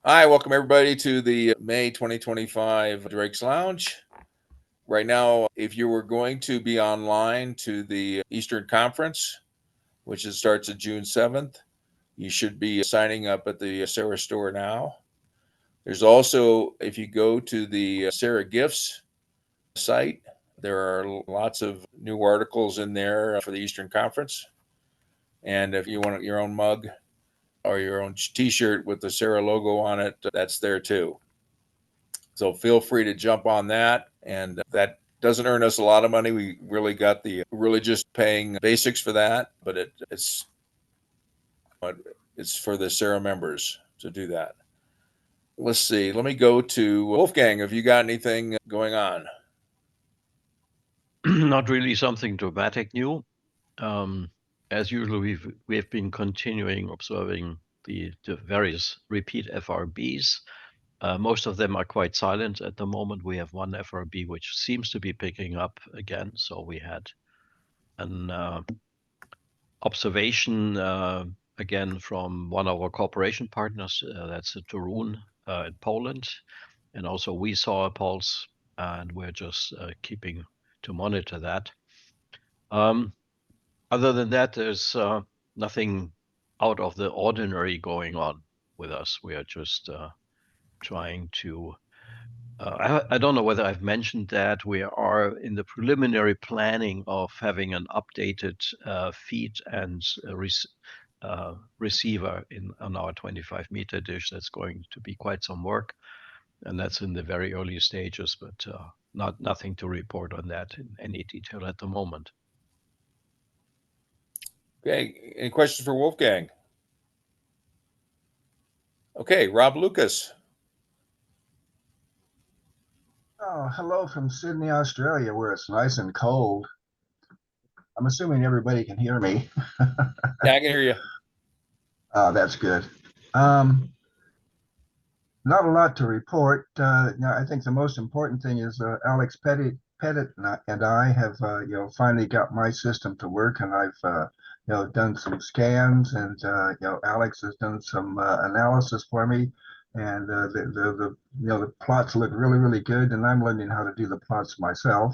Hi, welcome everybody to the May 2025 Drake's Lounge. Right now, if you were going to be online to the Eastern Conference, which starts at June 7th, you should be signing up at the Sarah store now. There's also, if you go to the Sarah Gifts site, there are lots of new articles in there for the Eastern Conference. And if you want your own mug or your own t-shirt with the Sarah logo on it, that's there too. So feel free to jump on that. And that doesn't earn us a lot of money. We really got really just paying basics for that, but it's for the Sarah members to do that. Let's see. Let me go to Wolfgang. Have you got anything going on? Not really something dramatic new. As usual, we've been continuing observing the various repeat FRBs. Most of them are quite silent at the moment. We have one FRB which seems to be picking up again. So we had an observation again from one of our cooperation partners. That's Torun in Poland. And also we saw a pulse, and we're just keeping to monitor that. Other than that, there's nothing out of the ordinary going on with us. We are just trying to. I don't know whether I've mentioned that we are in the preliminary planning of having an updated feed and receiver on our 25-meter dish. That's going to be quite some work, and that's in the very early stages, but nothing to report on that in any detail at the moment. Okay. Any questions for Wolfgang? Okay. Rob Lucas. Oh, hello from Sydney, Australia, where it's nice and cold. I'm assuming everybody can hear me. Yeah, I can hear you. Oh, that's good. Not a lot to report. I think the most important thing is Alex Pettit and I have, finally got my system to work, and I've, done some scans, and Alex has done some analysis for me, and the plots look really, really good, and I'm learning how to do the plots myself.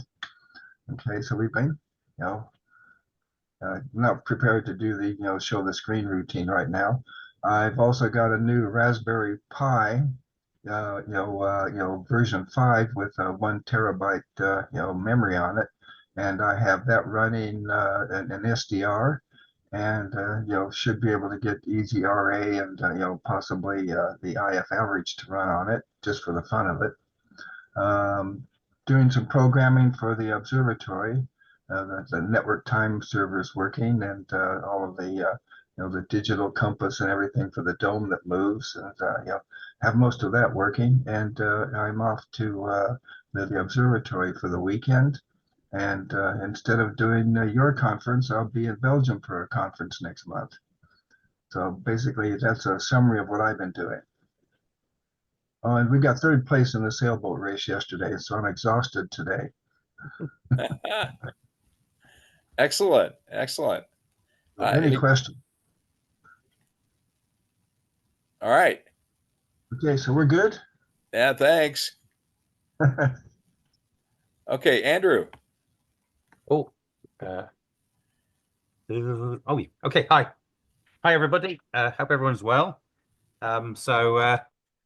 Okay, so we've been, not prepared to do the, show the screen routine right now. I've also got a new Raspberry Pi, version 5 with a 1 terabyte, memory on it, and I have that running an SDR, and should be able to get EZRA and possibly the IF average to run on it just for the fun of it. Doing some programming for the observatory. The network time server is working, and all of the the digital compass and everything for the dome that moves, and have most of that working. And I'm off to the observatory for the weekend. And instead of doing your conference, I'll be in Belgium for a conference next month. So basically, that's a summary of what I've been doing. Oh, and we got third place in the sailboat race yesterday, so I'm exhausted today. Excellent. Excellent. Any questions? All right. Okay, so we're good? Yeah, thanks. Okay, Andrew. Oh, okay. Hi, everybody. Hope everyone's well. I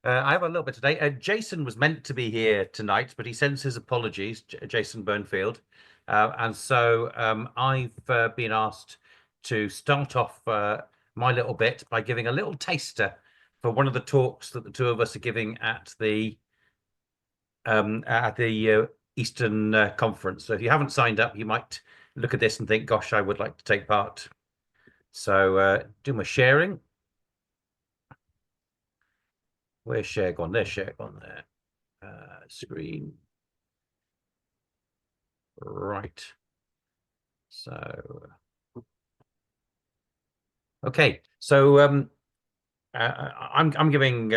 have a little bit today. Jason was meant to be here tonight, but he sends his apologies, Jason Burnfield. And so I've been asked to start off my little bit by giving a little taster for one of the talks that the two of us are giving at the Eastern Conference. So if you haven't signed up, you might look at this and think, gosh, I would like to take part. So do my sharing. Where's share gone? There's share gone there. Screen. Right. So, okay. So I'm giving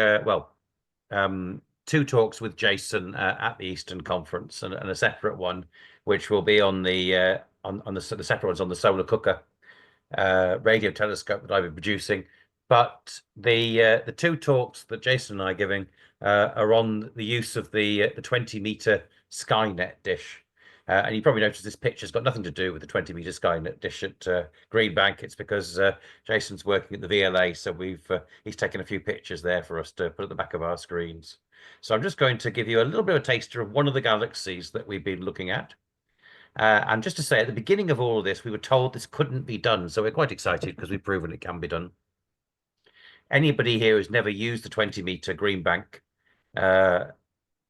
two talks with Jason at the Eastern Conference, and a separate one, which will be on the separate ones on the Solar Cooker radio telescope that I've been producing. But the two talks that Jason and I are giving are on the use of the 20-meter Skynet dish. And you probably noticed this picture's got nothing to do with the 20-meter Skynet dish at Green Bank. It's because Jason's working at the VLA, so he's taken a few pictures there for us to put at the back of our screens. So I'm just going to give you a little bit of a taster of one of the galaxies that we've been looking at. And just to say, at the beginning of all of this, we were told this couldn't be done. So we're quite excited because we've proven it can be done. Anybody here who's never used the 20-meter Green Bank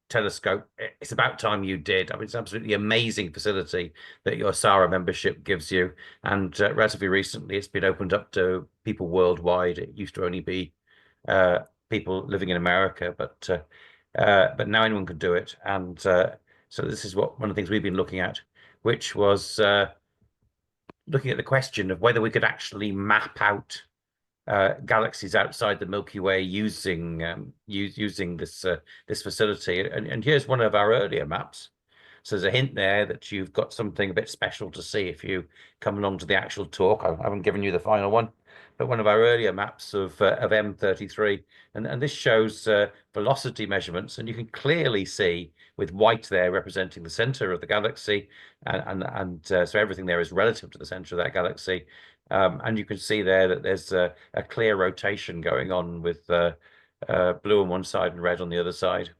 telescope, it's about time you did. I mean, it's absolutely amazing facility that your SARA membership gives you. And relatively recently, it's been opened up to people worldwide. It used to only be people living in America, but now anyone can do it. And so this is one of the things we've been looking at, which was looking at the question of whether we could actually map out galaxies outside the Milky Way using this facility. And here's one of our earlier maps. So there's a hint there that you've got something a bit special to see if you come along to the actual talk. I haven't given you the final one, but one of our earlier maps of M33, and this shows velocity measurements, and you can clearly see with white there representing the center of the galaxy, and so everything there is relative to the center of that galaxy. And you can see there that there's a clear rotation going on with blue on one side and red on the other side.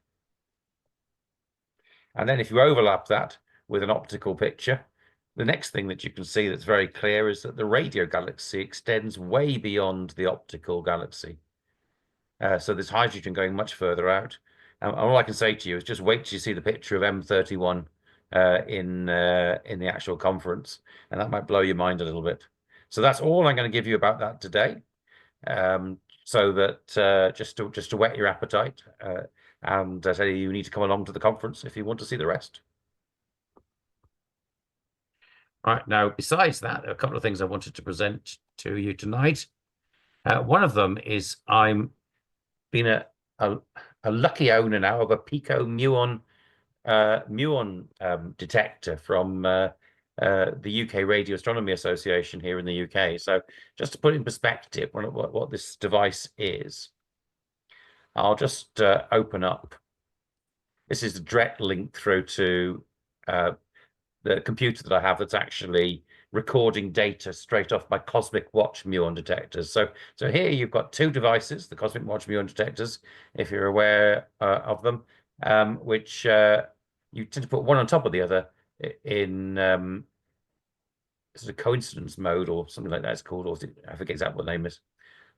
And then if you overlap that with an optical picture, the next thing that you can see that's very clear is that the radio galaxy extends way beyond the optical galaxy. So there's hydrogen going much further out. And all I can say to you is just wait till you see the picture of M31 in the actual conference, and that might blow your mind a little bit. So that's all I'm going to give you about that today, so that just to whet your appetite, and I tell you need to come along to the conference if you want to see the rest. Right, now, besides that, a couple of things I wanted to present to you tonight. One of them is I'm been a lucky owner now of a Pico Muon detector from the UK Radio Astronomy Association here in the UK. So just to put in perspective what this device is, I'll just open up. This is a direct link through to the computer that I have that's actually recording data straight off my Cosmic Watch Muon detectors. So here you've got two devices, the Cosmic Watch Muon detectors, if you're aware of them, which you tend to put one on top of the other in sort of coincidence mode or something like that it's called, or I forget exactly what the name is.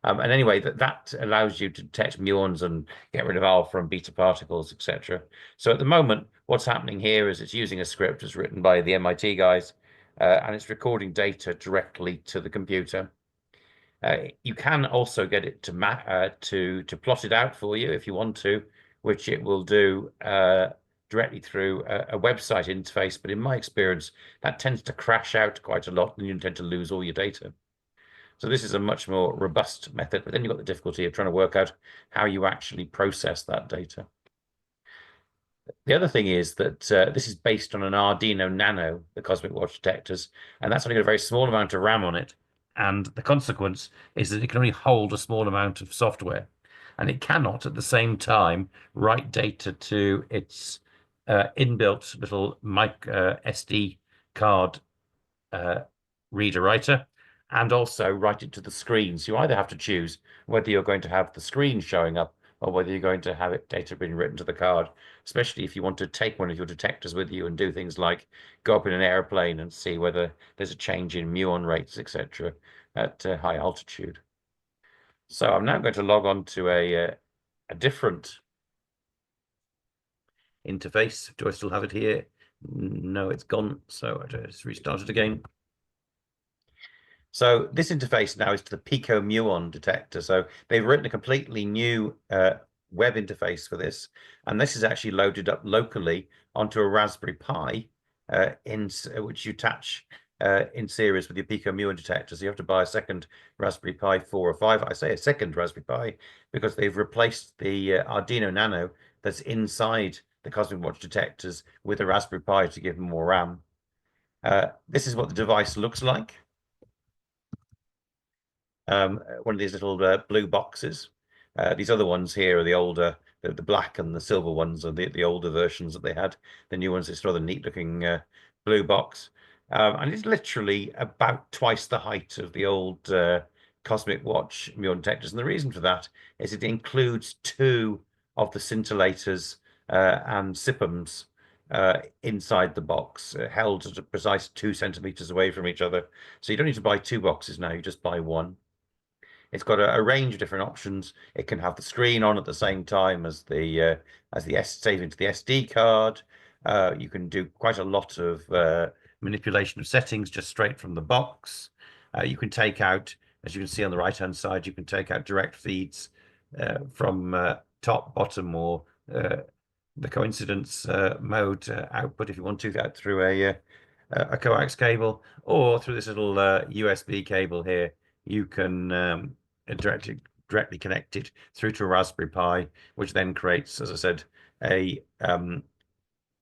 And anyway, that allows you to detect muons and get rid of alpha and beta particles, etc. So at the moment, what's happening here is it's using a script that's written by the MIT guys, and it's recording data directly to the computer. You can also get it to plot it out for you if you want to, which it will do directly through a website interface. But in my experience, that tends to crash out quite a lot, and you tend to lose all your data. So this is a much more robust method, but then you've got the difficulty of trying to work out how you actually process that data. The other thing is that this is based on an Arduino Nano, the Cosmic Watch detectors, and that's only got a very small amount of RAM on it. And the consequence is that it can only hold a small amount of software, and it cannot at the same time write data to its inbuilt little SD card reader writer, and also write it to the screen. So you either have to choose whether you're going to have the screen showing up or whether you're going to have it data being written to the card, especially if you want to take one of your detectors with you and do things like go up in an airplane and see whether there's a change in muon rates, etc., at high altitude. So I'm now going to log on to a different interface. Do I still have it here? No, it's gone. So I just restart it again. So this interface now is to the Pico Muon detector. So they've written a completely new web interface for this, and this is actually loaded up locally onto a Raspberry Pi, which you attach in series with your Pico Muon detector. So you have to buy a second Raspberry Pi 4 or 5. I say a second Raspberry Pi because they've replaced the Arduino Nano that's inside the Cosmic Watch detectors with a Raspberry Pi to give them more RAM. This is what the device looks like. one of these little blue boxes. These other ones here are the older, the black and the silver ones are the older versions that they had. The new ones, this rather neat looking blue box. And it's literally about twice the height of the old Cosmic Watch Muon detectors. And the reason for that is it includes 2 of the scintillators and SIPMs inside the box, held at a precise 2 centimeters away from each other. So you don't need to buy 2 boxes now, you just buy one. It's got a range of different options. It can have the screen on at the same time as the save into the SD card. You can do quite a lot of manipulation of settings just straight from the box. You can take out, as you can see on the right-hand side, you can take out direct feeds from top, bottom, or the coincidence mode output if you want to, that through a coax cable, or through this little USB cable here. You can directly connect it through to a Raspberry Pi, which then creates, as I said, a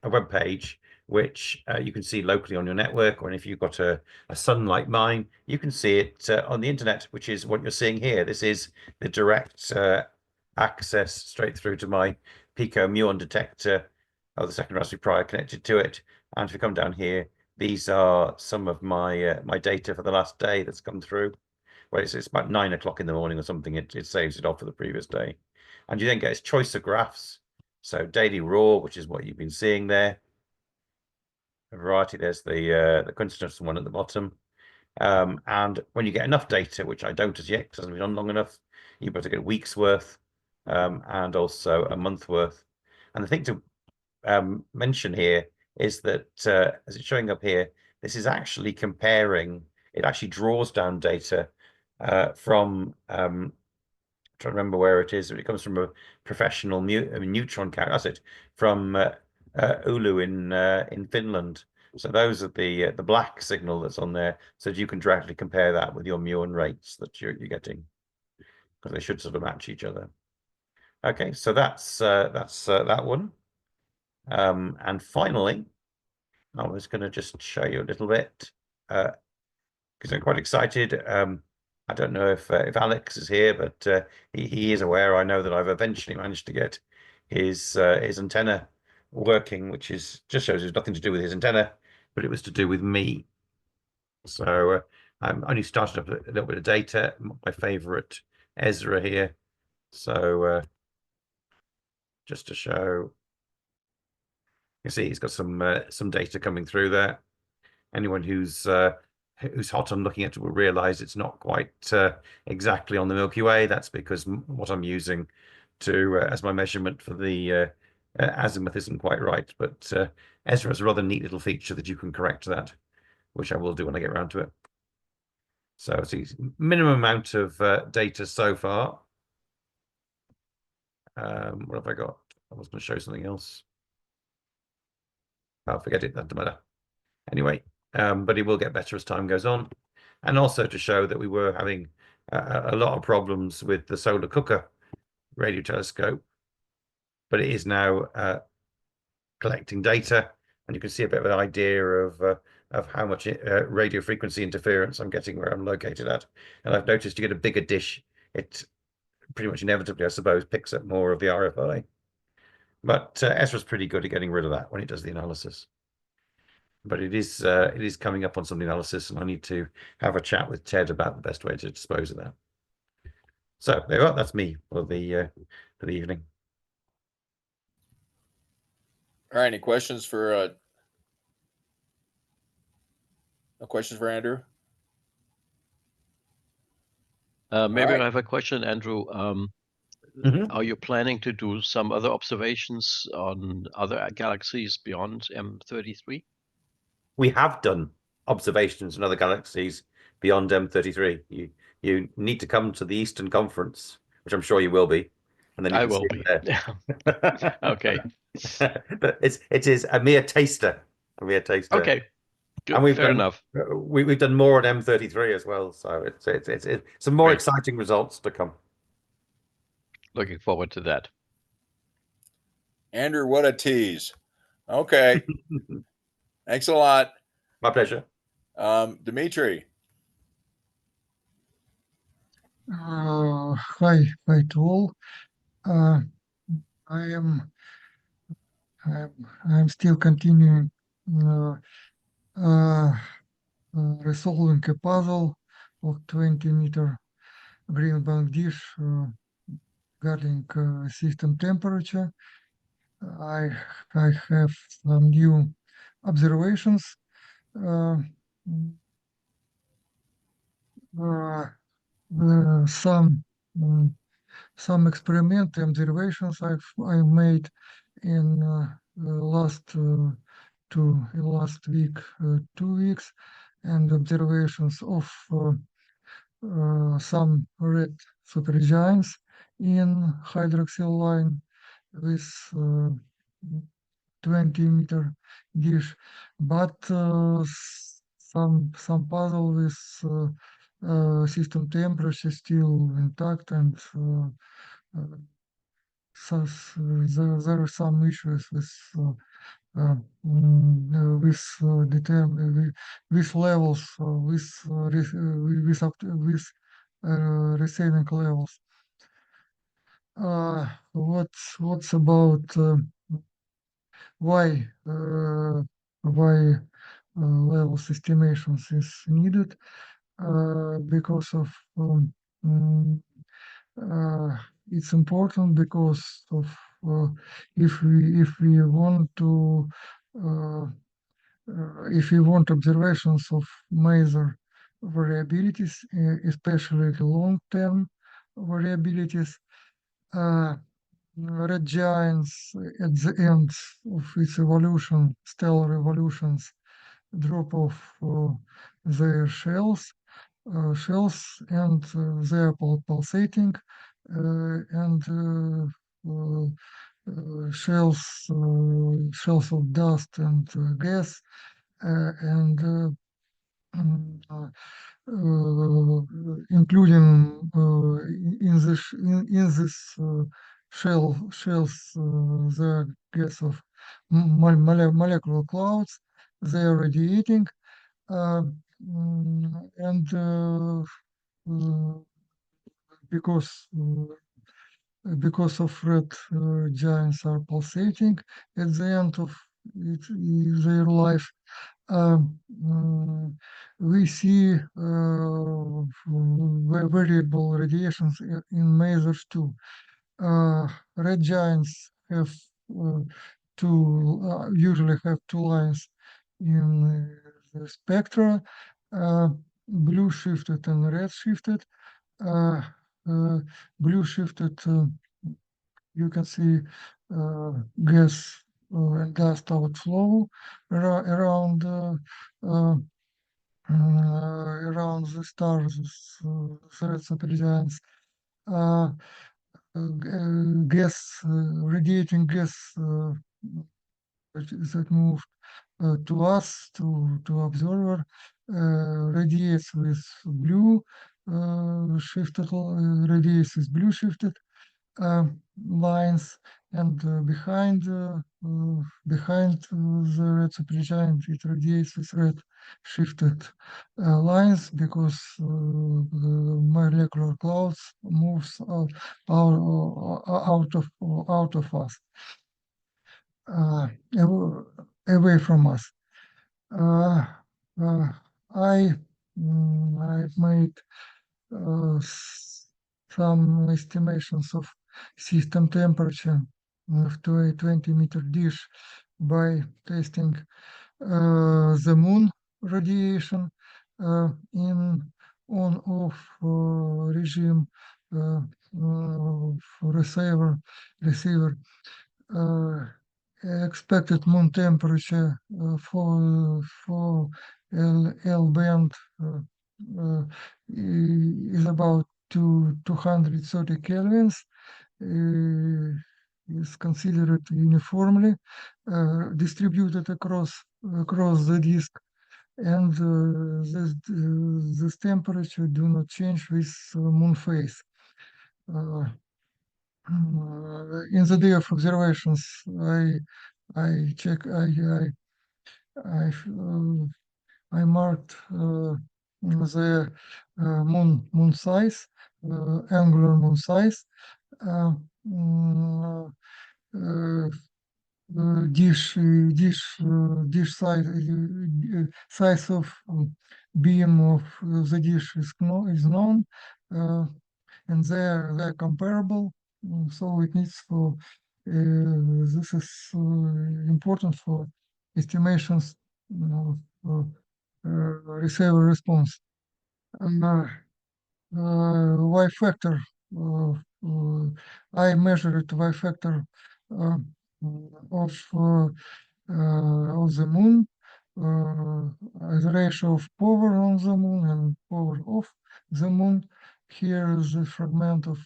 web page which you can see locally on your network, or if you've got a Sun like mine, you can see it on the internet, which is what you're seeing here. This is the direct access straight through to my Pico Muon detector, or the second Raspberry Pi connected to it. And if you come down here, these are some of my my data for the last day that's come through. Well, it's about 9 o'clock in the morning or something. It saves it off for the previous day. And you then get its choice of graphs. So daily raw, which is what you've been seeing there. A variety. There's the coincidence one at the bottom. And when you get enough data, which I don't as yet, because it hasn't been on long enough, you're able to get a week's worth and also a month worth. And the thing to mention here is that as it's showing up here, this is actually comparing, it actually draws down data from I'm trying to remember where it is. It comes from a professional neutron count. That's it, from Oulu in Finland. So those are the black signal that's on there, so that you can directly compare that with your Muon rates that you're getting, because they should sort of match each other. Okay, so that's that one. And finally, I was going to just show you a little bit because I'm quite excited. I don't know if Alex is here, but he is aware. I know that I've eventually managed to get his antenna working, which is just shows there's nothing to do with his antenna, but it was to do with me. So I'm only started up a little bit of data. My favorite EZRA here. So just to show, you see, he's got some data coming through there. Anyone who's hot on looking at it will realize it's not quite exactly on the Milky Way. That's because what I'm using to as my measurement for the azimuth isn't quite right. But EZRA has a rather neat little feature that you can correct that, which I will do when I get around to it. So see, minimum amount of data so far. What have I got? I was going to show something else. I'll forget it, that doesn't matter. Anyway, but it will get better as time goes on. And also to show that we were having a lot of problems with the solar cooker radio telescope, but it is now collecting data, and you can see a bit of an idea of how much radio frequency interference I'm getting where I'm located at. And I've noticed you get a bigger dish, it pretty much inevitably, I suppose, picks up more of the RFI. But EZRA's pretty good at getting rid of that when it does the analysis. But it is coming up on some analysis, and I need to have a chat with Ted about the best way to dispose of that. So there you are. That's me for the evening. All right. Any questions for no questions for Andrew? Maybe right. I have a question, Andrew. Are you planning to do some other observations on other galaxies beyond M33? We have done observations in other galaxies beyond M33. You need to come to the Eastern Conference, which I'm sure you will be, and then you I can will see be. it there. Okay. But it is a mere taster. A mere taster. Okay. Good. And we've Fair done enough. we've done more on M33 as well. So it's some more Great. exciting results to come. Looking forward to that. Andrew, what a tease. Okay. Thanks a lot. My pleasure. Dmitri. Hi to all. Uh, I am I'm still continuing uh, uh, resolving a puzzle of 20-meter green bank dish regarding system temperature. I I have some new observations. Uh, uh, some some experimental observations I made in last week, 2 weeks, and observations of some red supergiants in hydroxyl line with 20-meter dish, but some puzzle with system temperature still intact, and uh, there are some issues with with levels receiving levels. What's about why levels estimations is needed? Because of it's important because of if we want to if we want observations of major variabilities, especially the long-term variabilities, red giants at the end of its evolution, stellar evolutions, drop off their shells, and they are pulsating, and shells of dust and gas, and including in this shells the gas of molecular clouds. They are radiating, and because of red giants are pulsating at the end of their life, we see variable radiations in masers too. Red giants have usually have two lines in the spectra, blue shifted and red shifted. Blue shifted, you can see gas and dust outflow around around the stars, the red supergiants. Gas, radiating gas that moved to us, to observer, radiates with blue shifted, radiates with blue shifted lines, and behind the red supergiant, it radiates with red shifted lines, because the molecular clouds moves out of us, away from us. I've made some estimations of system temperature of 20-meter dish by testing the Muon radiation in on-off regime for receiver. Expected Muon temperature for L band is about 230 kelvins. Is considered uniformly distributed across the disk, and this temperature do not change with Muon phase. In the day of observations, I marked the Muon size angular Muon size. Mm, dish size of beam of the dish is known, and they're comparable. So it needs for this is important for estimations of receiver response. Y factor. I measured Y factor of the Muon, the ratio of power on the Muon and power of the Muon. Here is a fragment of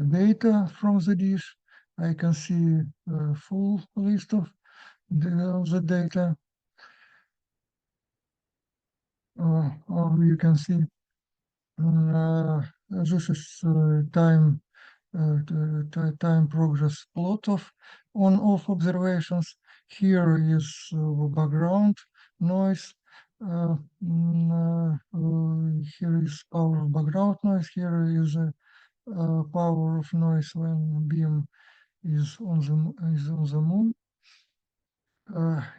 data from the dish. I can see a full list of the data. You can see this is time progress plot of on-off observations. Here is background noise. Here is power of background noise. Here is power of noise when beam is on the Muon.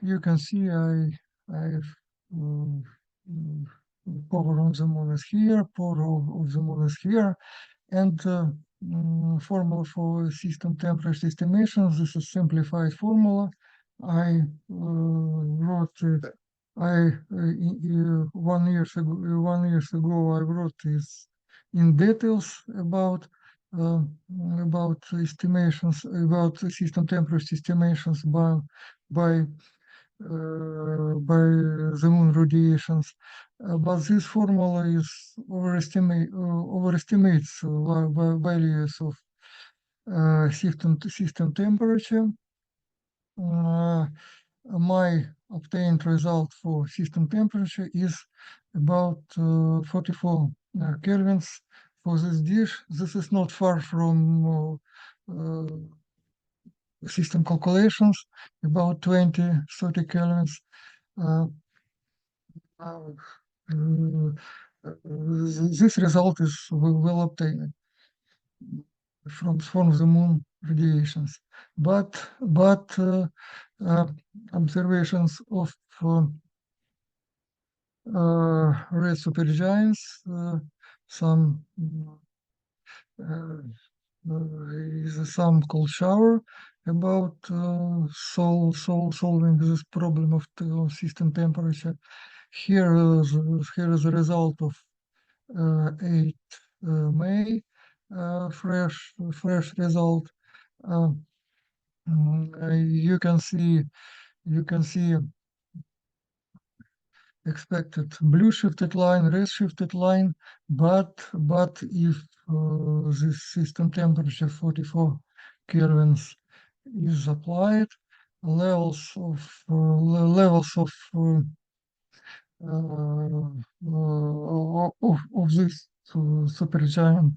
You can see I have power on the Muon is here, power of the Muon is here, and formula for system temperature estimation. This is simplified formula. I wrote it. 1 year ago I wrote this in details about estimations, about system temperature estimations by the Muon radiations, but this formula is overestimates values of system temperature. My obtained result for system temperature is about 44 kelvins for this dish. This is not far from system calculations, about 20-30 kelvins. This result is well obtained from the Muon radiations, but observations of red supergiants, some is some cold shower about solving this problem of system temperature. Here is the result of 8 May fresh result. You can see expected blue shifted line, red shifted line, but if this system temperature 44 kelvins is applied, levels of this supergiant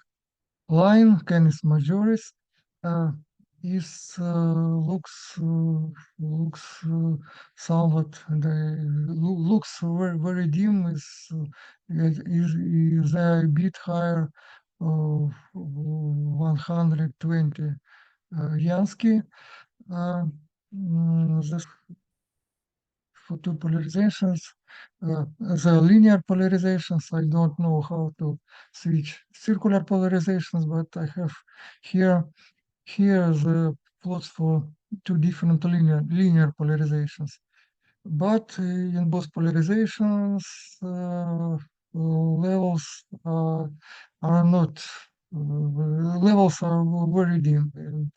line, Canis Majoris, is looks somewhat looks very dim. Is a bit higher of 120 Yansky. This for two polarizations, the linear polarizations, I don't know how to switch circular polarizations, but I have here the plots for two different linear polarizations. But in both polarizations, levels are not levels are very dim, and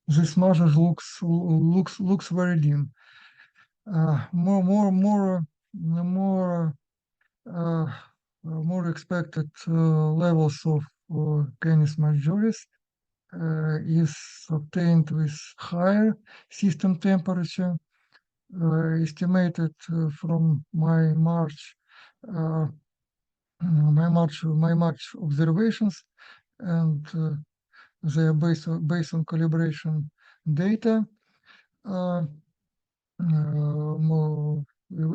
this measure looks very dim. More expected levels of Canis Majoris is obtained with higher system temperature, estimated from my March observations, and they are based on calibration data.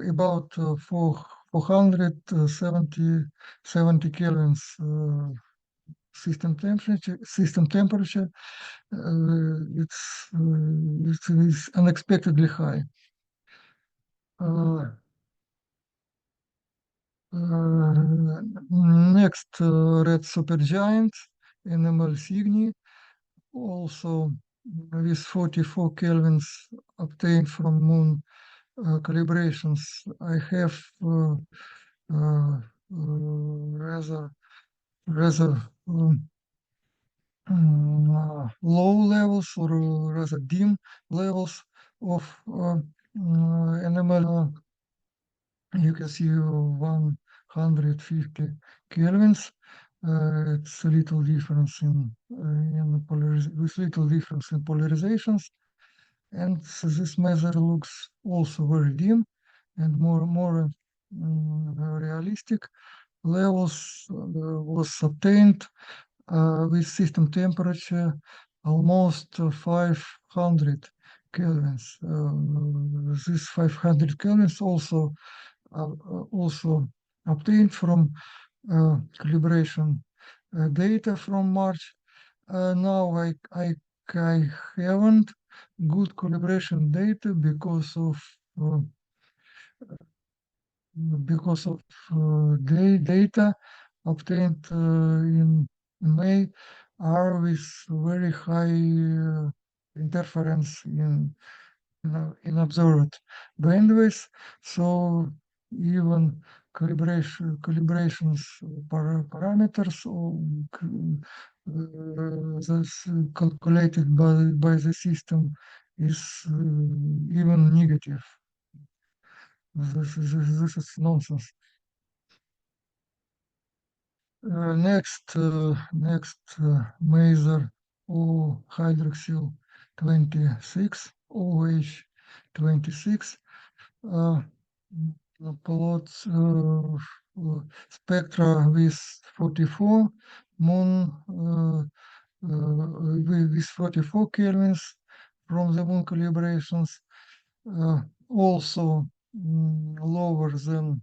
About 470 kelvins system temperature. It is unexpectedly high. Next, red supergiant, NML Cygni, also with 44 kelvins obtained from Muon calibrations. I have rather low levels or rather dim levels of NML. You can see 150 kelvins. It's a little difference with little difference in polarizations, and this measure looks also very dim and more realistic. Levels was obtained with system temperature almost 500 kelvins. This 500 kelvins also obtained from calibration data from March. Now I haven't good calibration data because of data obtained in May are with very high interference in observed bandwidth. So even calibrations parameters that's calculated by the system is even negative. This is nonsense. Next measure hydroxyl 26, OH 26, plots spectra with 44 Muon with 44 kelvins from the Muon calibrations, also lower than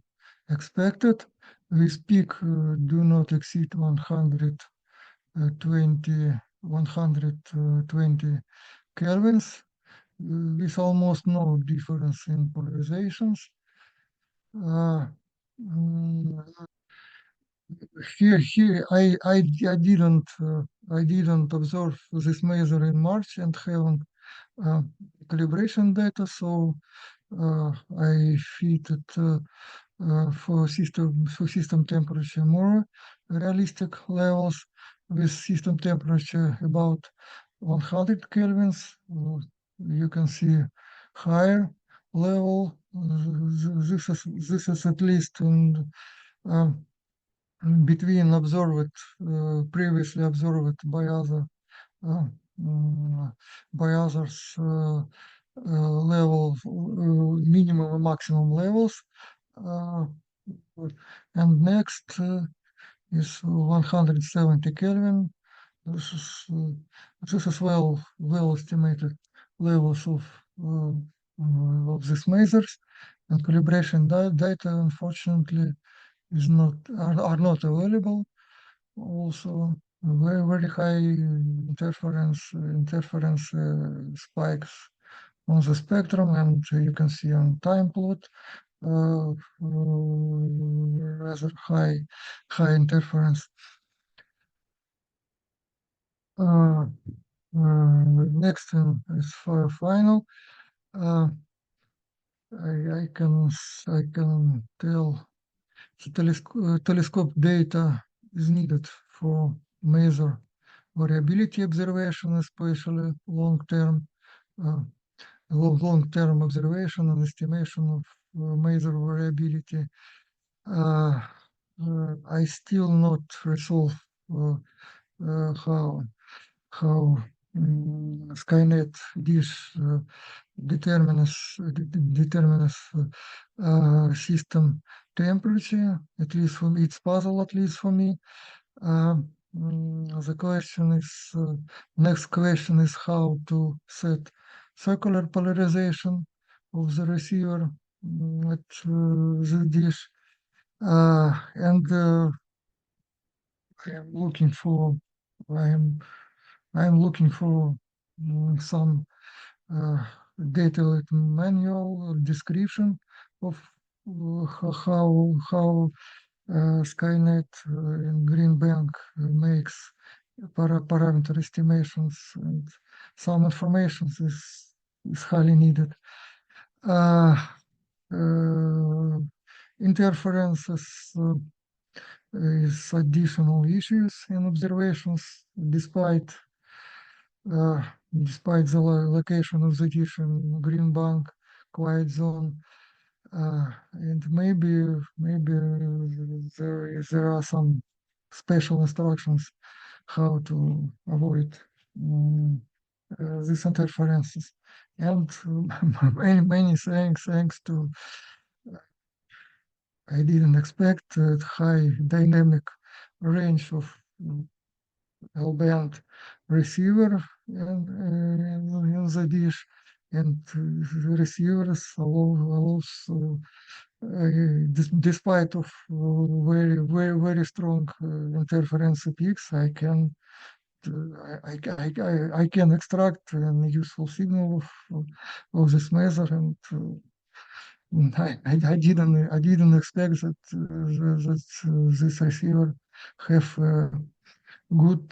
expected. With peak do not exceed 120 kelvins, with almost no difference in polarizations. Here I didn't observe this measure in March and haven't calibration data, so I fit it for system temperature more realistic levels with system temperature about 100 kelvins. You can see higher level. This is at least in between previously observed by others levels, minimum and maximum levels. And next is 170 Kelvin. This is well estimated levels of these measures, and calibration data unfortunately are not available. Also very high interference spikes on the spectrum, and you can see on time plot rather high interference. Next is for final. I can tell the telescope data is needed for measure variability observation, especially long-term observation and estimation of measure variability. I still not resolve how Skynet dish determines system temperature. At least for me, it's puzzle. At least for me, the question is next question is how to set circular polarization of the receiver at the dish, and am looking for I am looking for some detailed manual description of how Skynet in Green Bank makes parameter estimations, and some information is highly needed. Interferences is additional issues in observations, despite the location of the dish in Green Bank quiet zone. And maybe there are some special instructions how to avoid these interferences. And many thanks to I didn't expect high dynamic range of L-band receiver in the dish, and the receivers allows despite of very strong interference peaks, I can extract a useful signal of this measure, and I didn't expect that this receiver have good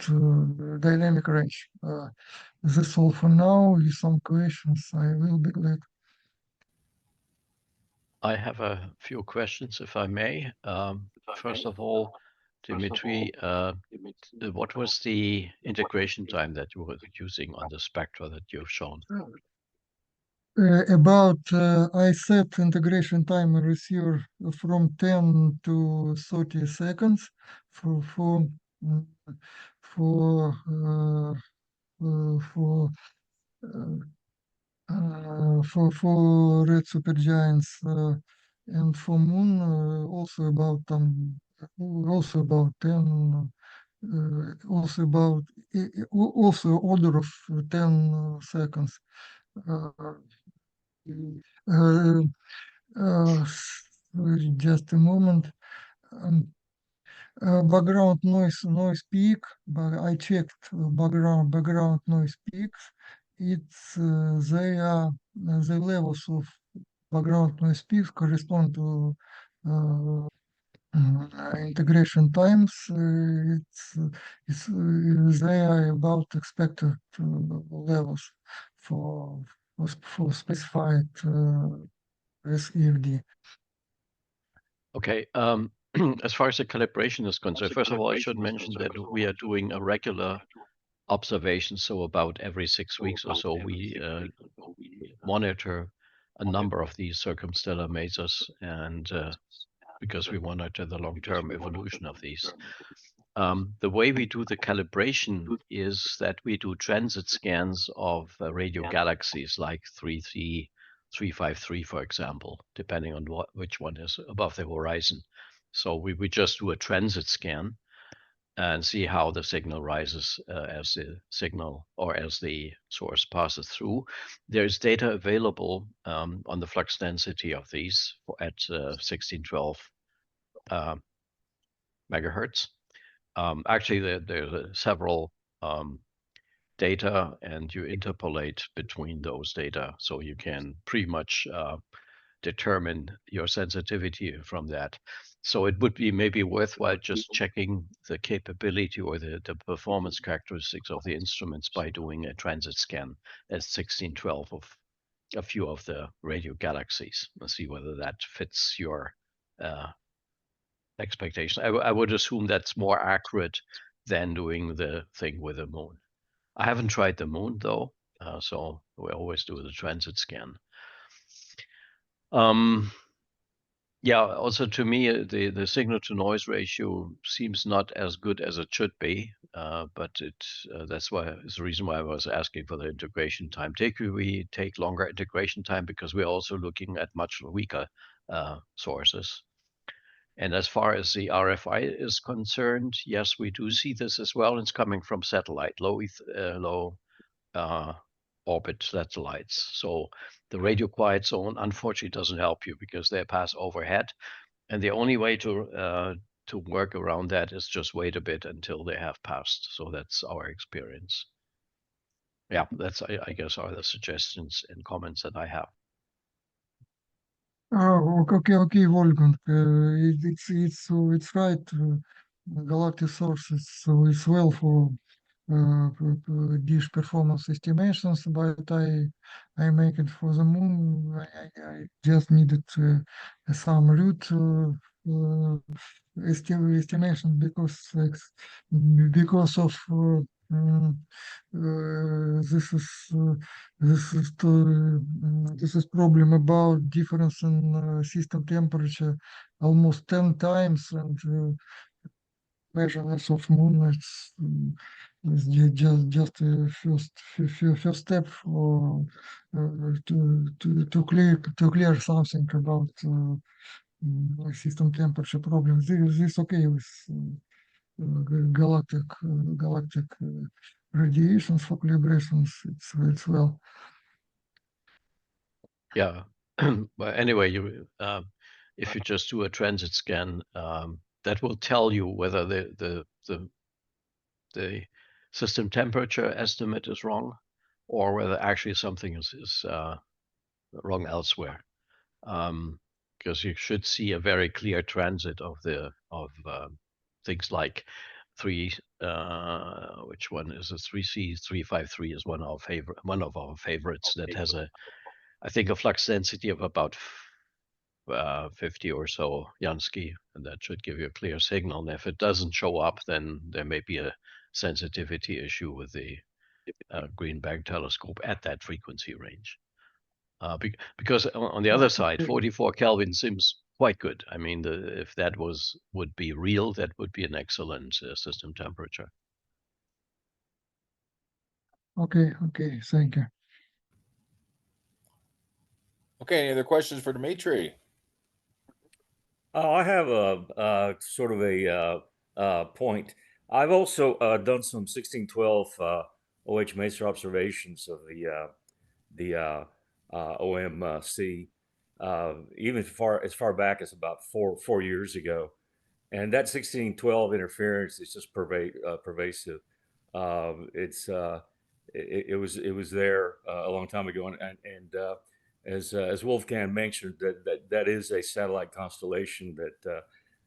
dynamic range. That's all for now. With some questions, I will be glad. I have a few questions, if I may. First of all, Dmitri, what was the integration time that you were using on the spectra that you've shown? I set integration time in receiver from 10 to 30 seconds for red supergiants, and for Muon also about 10, also order of 10 seconds. Just a moment. Background noise peak, but I checked background noise peaks. It's the levels of background noise peaks correspond to integration times. They are about expected levels for specified SEFD. Okay. As far as the calibration is concerned, first of all, I should mention that we are doing a regular observation. So about every 6 weeks or so, we monitor a number of these circumstellar masers, and because we monitor the long-term evolution of these. The way we do the calibration is that we do transit scans of radio galaxies like 353, for example, depending on which one is above the horizon. So we just do a transit scan and see how the signal rises as the signal or as the source passes through. There's data available on the flux density of these at 1612 megahertz. Actually, there's several data, and you interpolate between those data, so you can pretty much determine your sensitivity from that. So it would be maybe worthwhile just checking the capability or the performance characteristics of the instruments by doing a transit scan at 1612 of a few of the radio galaxies and see whether that fits your expectation. I would assume that's more accurate than doing the thing with the Muon. I haven't tried the Muon though, so we always do the transit scan. Yeah, also to me, the signal to noise ratio seems not as good as it should be, but that's why it's the reason why I was asking for the integration time. We take longer integration time because we're also looking at much weaker sources. And as far as the RFI is concerned, yes, we do see this as well. It's coming from satellite, low orbit satellites. So the radio quiet zone unfortunately doesn't help you because they pass overhead, and the only way to to work around that is just wait a bit until they have passed. So that's our experience. Yeah, that's I guess are the suggestions and comments that I have. Okay, Wolfgang. It's right. Galactic sources, so it's well for dish performance estimations, but I make it for the moon. I just needed some root estimation because of this is this is problem about difference in system temperature almost 10 times, and measurements of moon it's just a first step for to clear something about system temperature problem. This okay with galactic radiations for calibrations. It's well. Yeah. But anyway, if you just do a transit scan, that will tell you whether the system temperature estimate is wrong, or whether actually something is wrong elsewhere. Because you should see a very clear transit of things like which one is a 3C353 is one of our favorites that has I think a flux density of about 50 or so Jansky, and that should give you a clear signal. And if it doesn't show up, then there may be a sensitivity issue with the Green Bank telescope at that frequency range. Because on the other side, 44 Kelvin seems quite good. I mean, if that would be real, that would be an excellent system temperature. Okay, thank you. Okay, any other questions for Dmitri? I have a sort of a point. I've also done some 1612 OH Mesa observations of the OMC, even as far back as about four years ago, and that 1612 interference is just pervasive. It was there a long time ago, and as Wolfgang mentioned, that is a satellite constellation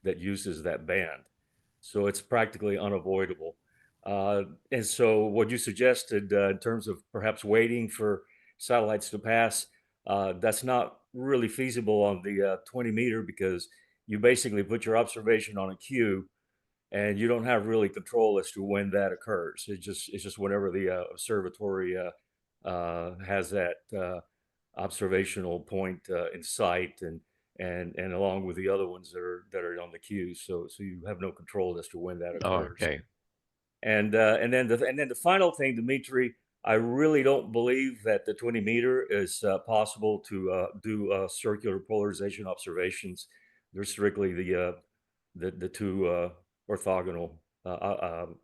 that uses that band, so it's practically unavoidable. And so, what you suggested in terms of perhaps waiting for satellites to pass, that's not really feasible on the 20 meter, because you basically put your observation on a queue, and you don't have really control as to when that occurs. It's just whenever the observatory has that observational point in sight, and along with the other ones that are on the queue. So you have no control as to when that occurs. Oh, okay. And then the final thing, Dmitri, I really don't believe that the 20 meter is possible to do circular polarization observations. They're strictly the two orthogonal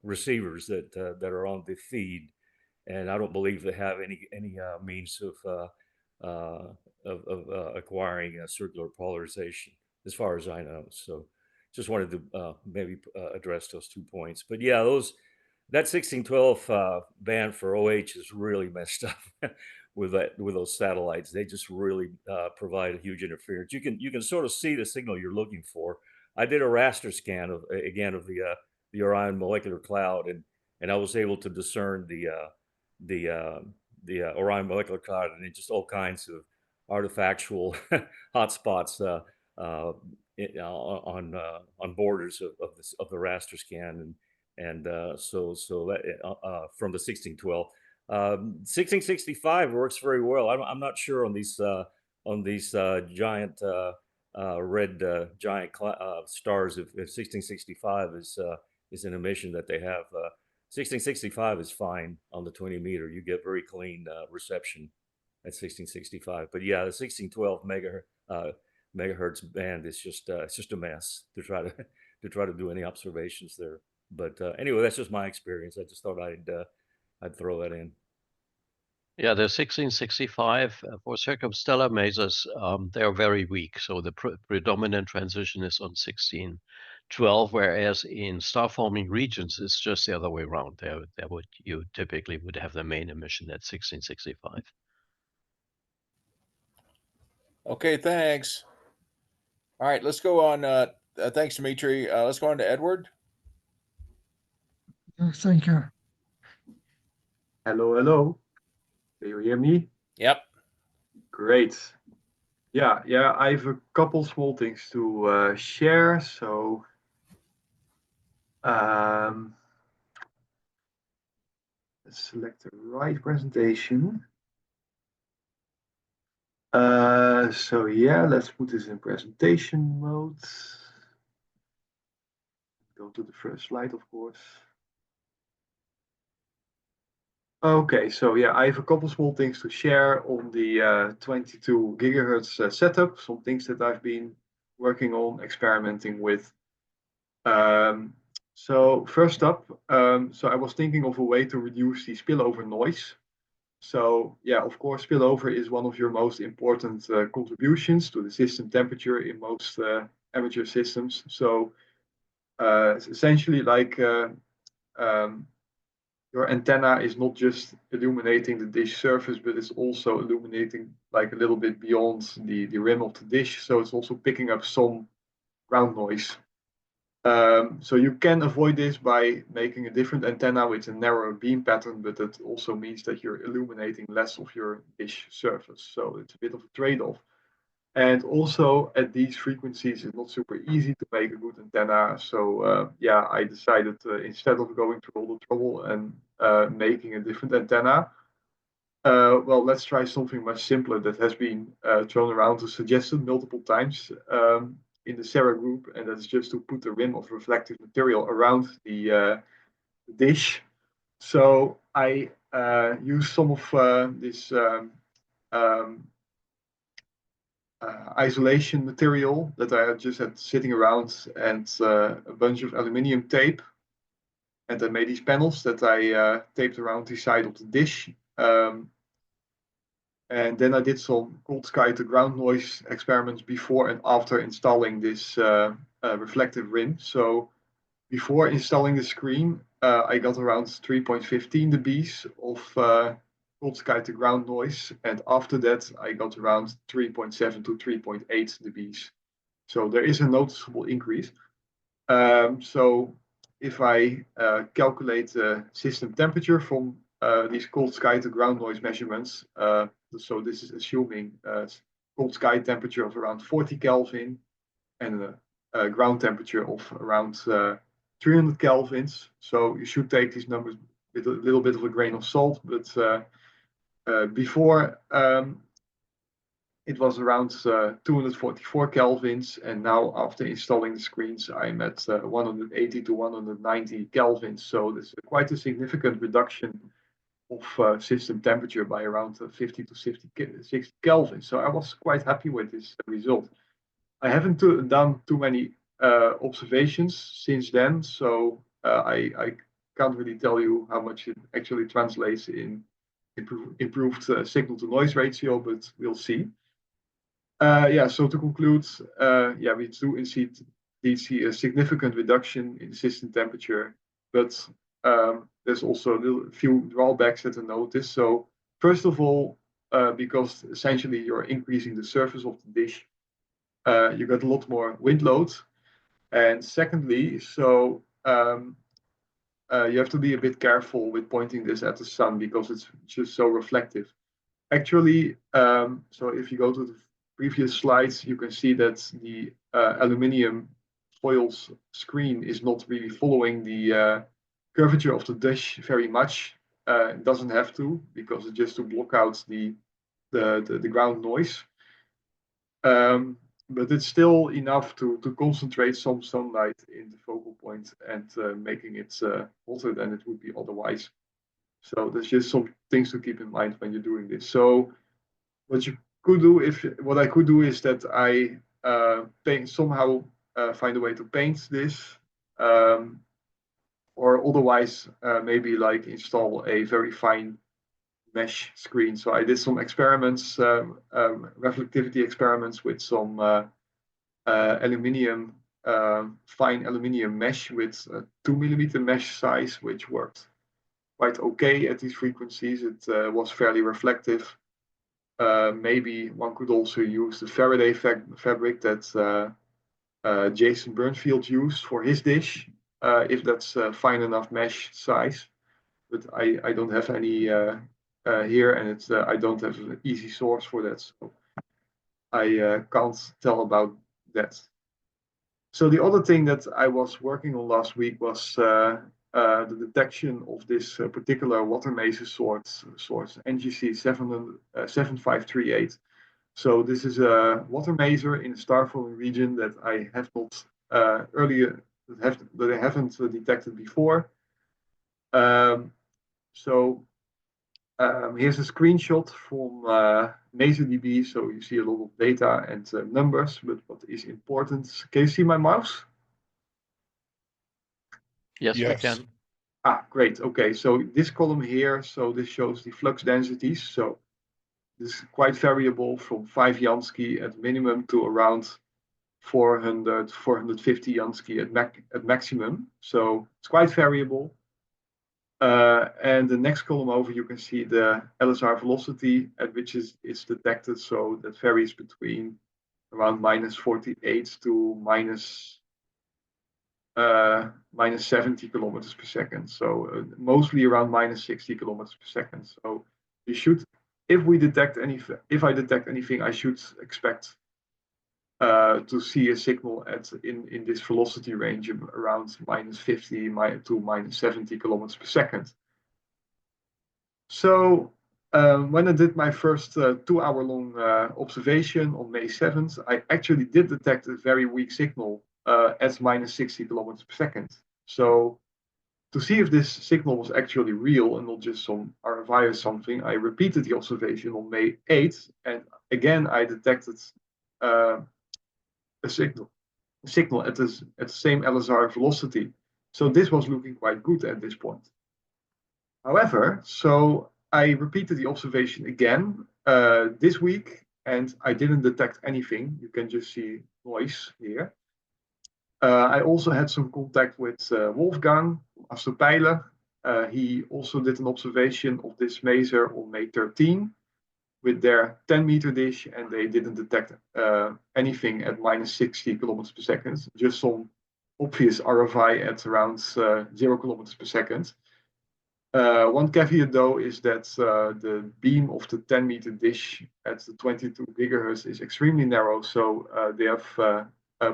receivers that are on the feed, and I don't believe they have any means of acquiring a circular polarization, as far as I know. So just wanted to maybe address those 2 points. But yeah, that 1612 band for OH is really messed up with those satellites. They just really provide a huge interference. You can sort of see the signal you're looking for. I did a raster scan of the Orion molecular cloud, and I was able to discern the Orion molecular cloud, and just all kinds of artifactual hotspots on borders of the raster scan, and so that from the 1612. 1665 works very well. I'm not sure on these giant red giant stars if 1665 is an emission that they have. 1665 is fine on the 20 meter. You get very clean reception at 1665. But yeah, the 1612 megahertz band is just a mess to try to do any observations there. But anyway, that's just my experience. I just thought I'd throw that in. Yeah, the 1665 for circumstellar masers, they are very weak. So the predominant transition is on 1612, whereas in star-forming regions, it's just the other way around. There you typically would have the main emission at 1665. Okay, thanks. All right, let's go on. Thanks, Dmitri. Let's go on to Edward. Thank you. Hello, hello. Can you hear me? Yep. Great. Yeah, I have a couple small things to share. So, let's select the right presentation. So yeah, let's put this in presentation mode. Go to the first slide, of course. Okay, so yeah, I have a couple small things to share on the 22 gigahertz setup, some things that I've been working on, experimenting with. So first up, so I was thinking of a way to reduce the spillover noise. So yeah, of course, spillover is one of your most important contributions to the system temperature in most amateur systems. So it's essentially like your antenna is not just illuminating the dish surface, but it's also illuminating like a little bit beyond the rim of the dish. So it's also picking up some ground noise. So you can avoid this by making a different antenna with a narrower beam pattern, but that also means that you're illuminating less of your dish surface. So it's a bit of a trade-off. And also at these frequencies, it's not super easy to make a good antenna. So yeah, I decided instead of going through all the trouble and making a different antenna, well, let's try something much simpler that has been thrown around or suggested multiple times in the EZRA group, and that's just to put a rim of reflective material around the dish. So I use some of this isolation material that I just had sitting around and a bunch of aluminium tape. And I made these panels that I taped around the side of the dish. And then I did some cold sky to ground noise experiments before and after installing this reflective rim. So before installing the screen, I got around 3.15 dBs of cold sky to ground noise. And after that, I got around 3.7 to 3.8 dBs. So there is a noticeable increase. So if I calculate the system temperature from these cold sky to ground noise measurements, so this is assuming cold sky temperature of around 40 Kelvin and a ground temperature of around 300 kelvins. So you should take these numbers with a little bit of a grain of salt, but before it was around 244 kelvins, and now after installing the screens, I'm at 180 to 190 kelvins. So this is quite a significant reduction of system temperature by around 50 to 60 kelvins. So I was quite happy with this result. I haven't done too many observations since then, so I can't really tell you how much it actually translates in improved signal to noise ratio, but we'll see. Yeah, so to conclude, yeah, we do indeed see a significant reduction in system temperature, but there's also a few drawbacks that I noticed. So first of all, because essentially you're increasing the surface of the dish, you got a lot more wind load. And secondly, so you have to be a bit careful with pointing this at the sun because it's just so reflective. Actually, so if you go to the previous slides, you can see that the aluminium foil's screen is not really following the curvature of the dish very much. It doesn't have to, because it's just to block out the ground noise. But it's still enough to concentrate some sunlight in the focal point and making it hotter than it would be otherwise. So there's just some things to keep in mind when you're doing this. So what I could do is that I somehow find a way to paint this, or otherwise maybe like install a very fine mesh screen. So I did some experiments, reflectivity experiments with some aluminium, fine aluminium mesh with 2 millimeter mesh size, which worked quite okay at these frequencies. It was fairly reflective. Maybe one could also use the Faraday fabric that Jason Burnfield used for his dish, if that's fine enough mesh size. But I don't have any here, and it's I don't have an easy source for that, so I can't tell about that. So the other thing that I was working on last week was the detection of this particular water maser source NGC 7538. So this is a water maser in a star-forming region that I have not earlier that I haven't detected before. Here's a screenshot from MaserDB. So you see a lot of data and numbers, but what is important? Can you see my mouse? Yes, we can. Great. Okay, so this column here, so this shows the flux densities. So this is quite variable from 5 Jansky at minimum to around 400, 450 Jansky at maximum. So it's quite variable. And the next column over, you can see the LSR velocity at which it's detected. So that varies between around -48 to minus 70 kilometers per second. So mostly around -60 kilometers per second. So you should, if I detect anything, I should expect to see a signal in this velocity range of around -50 to -70 kilometers per second. So when I did my first 2-hour-long observation on May 7th, I actually did detect a very weak signal at -60 kilometers per second. So to see if this signal was actually real and not just some RFI or something, I repeated the observation on May 8th, and again I detected a signal at the same LSR velocity. So this was looking quite good at this point. However, so I repeated the observation again this week, and I didn't detect anything. You can just see noise here. I also had some contact with Wolfgang from Astropeiler. He also did an observation of this maser on May 13 with their 10-meter dish, and they didn't detect anything at -60 kilometers per second, just some obvious RFI at around 0 kilometers per second. One caveat though is that the beam of the 10-meter dish at the 22 gigahertz is extremely narrow, so they have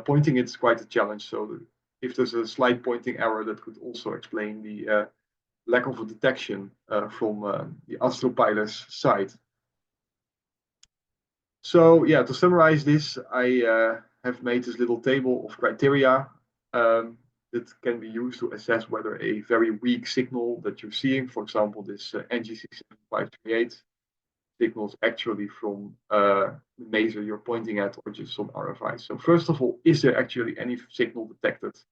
pointing it's quite a challenge. So if there's a slight pointing error, that could also explain the lack of a detection from the Astropeiler's side. So yeah, to summarize this, I have made this little table of criteria that can be used to assess whether a very weak signal that you're seeing, for example, this NGC 7538 signal is actually from the maser you're pointing at or just some RFI. So first of all, is there actually any signal detected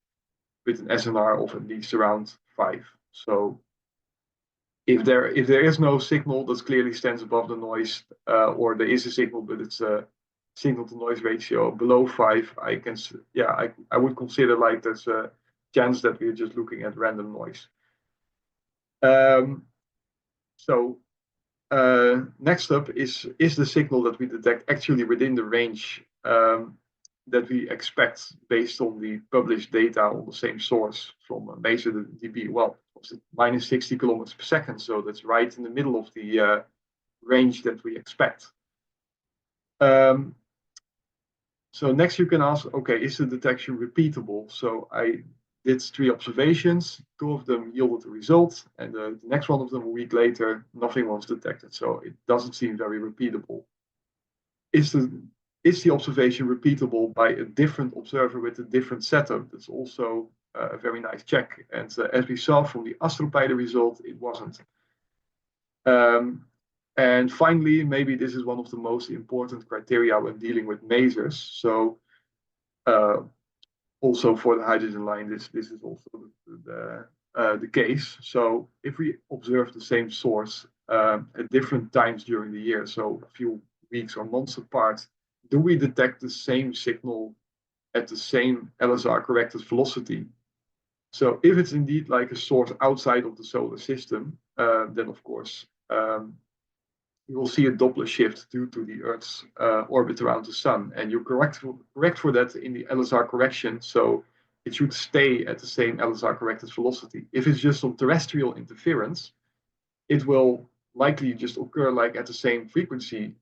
with an SNR of at least around 5? So if there is no signal that clearly stands above the noise, or there is a signal but it's a signal to noise ratio below 5, I would consider like there's a chance that we're just looking at random noise. Next up is the signal that we detect actually within the range that we expect based on the published data on the same source from MaserDB? Well, it's -60 kilometers per second, so that's right in the middle of the range that we expect. So next you can ask, okay, is the detection repeatable? So I did 3 observations, 2 of them yielded a result, and the next one of them a week later, nothing was detected. So it doesn't seem very repeatable. Is the observation repeatable by a different observer with a different setup? That's also a very nice check. And as we saw from the Astropeiler result, it wasn't. And finally, maybe this is one of the most important criteria when dealing with masers. So also for the hydrogen line, this is also the case. So if we observe the same source at different times during the year, so a few weeks or months apart, do we detect the same signal at the same LSR corrected velocity? So if it's indeed like a source outside of the solar system, then of course you will see a Doppler shift due to the Earth's orbit around the Sun, and you're correct for that in the LSR correction. So it should stay at the same LSR corrected velocity. If it's just some terrestrial interference, it will likely just occur like at the same frequency.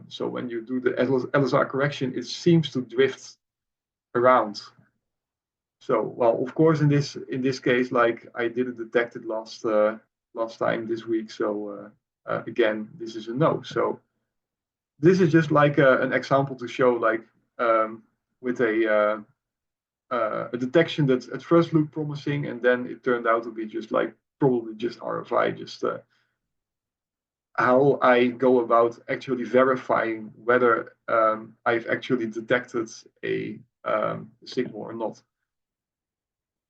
So when you do the LSR correction, it seems to drift around. So, well, of course, in this case, like I didn't detect it last time this week. So again, this is a no. So this is just like an example to show, like with a detection that at first looked promising, and then it turned out to be just like probably just RFI, just how I go about actually verifying whether I've actually detected a signal or not.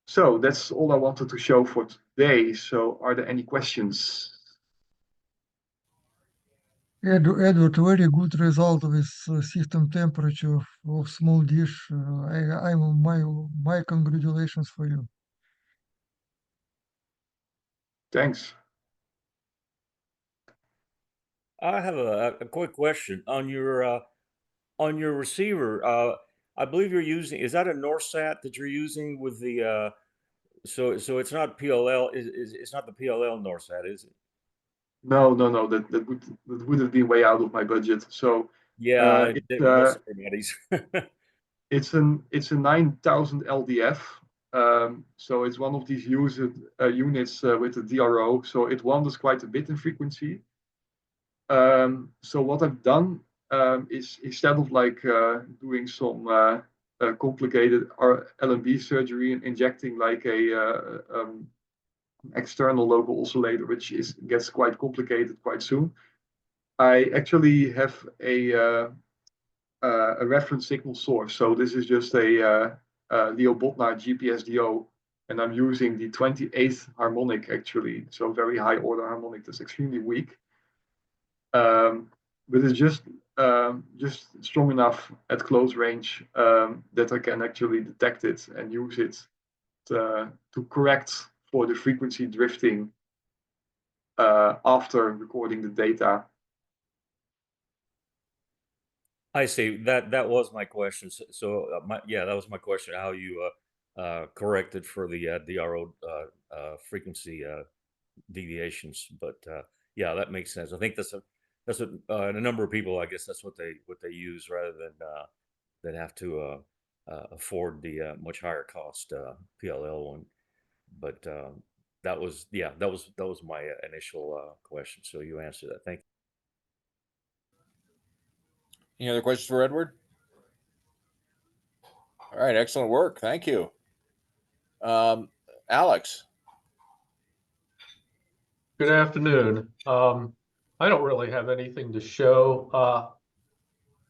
So that's all I wanted to show for today. So are there any questions? Edward, very good result with system temperature of small dish. My congratulations for you. Thanks. I have a quick question on your receiver. I believe you're using, is that a NorSat that you're using with the so it's not PLL, it's not the PLL NorSat, is it? No. That would have been way out of my budget. So yeah, most everybody's. it's a 9000 LDF. So it's one of these units with the DRO. So it wanders quite a bit in frequency. So what I've done is, instead of like doing some complicated LNB surgery and injecting like a external local oscillator, which gets quite complicated quite soon, I actually have a reference signal source. So this is just a Leo Bodnar GPSDO, and I'm using the 28th harmonic actually, so very high order harmonic that's extremely weak. But it's just strong enough at close range that I can actually detect it and use it to correct for the frequency drifting after recording the data. I see. That was my question. So that was my question. How you corrected for the DRO frequency deviations? But yeah, that makes sense. I think that's what a number of people, I guess that's what they use, rather than have to afford the much higher cost PLL one. But that was my initial question. So you answered that. Thank you. Any other questions for Edward? All right, excellent work. Thank you. Alex. Good afternoon. I don't really have anything to show.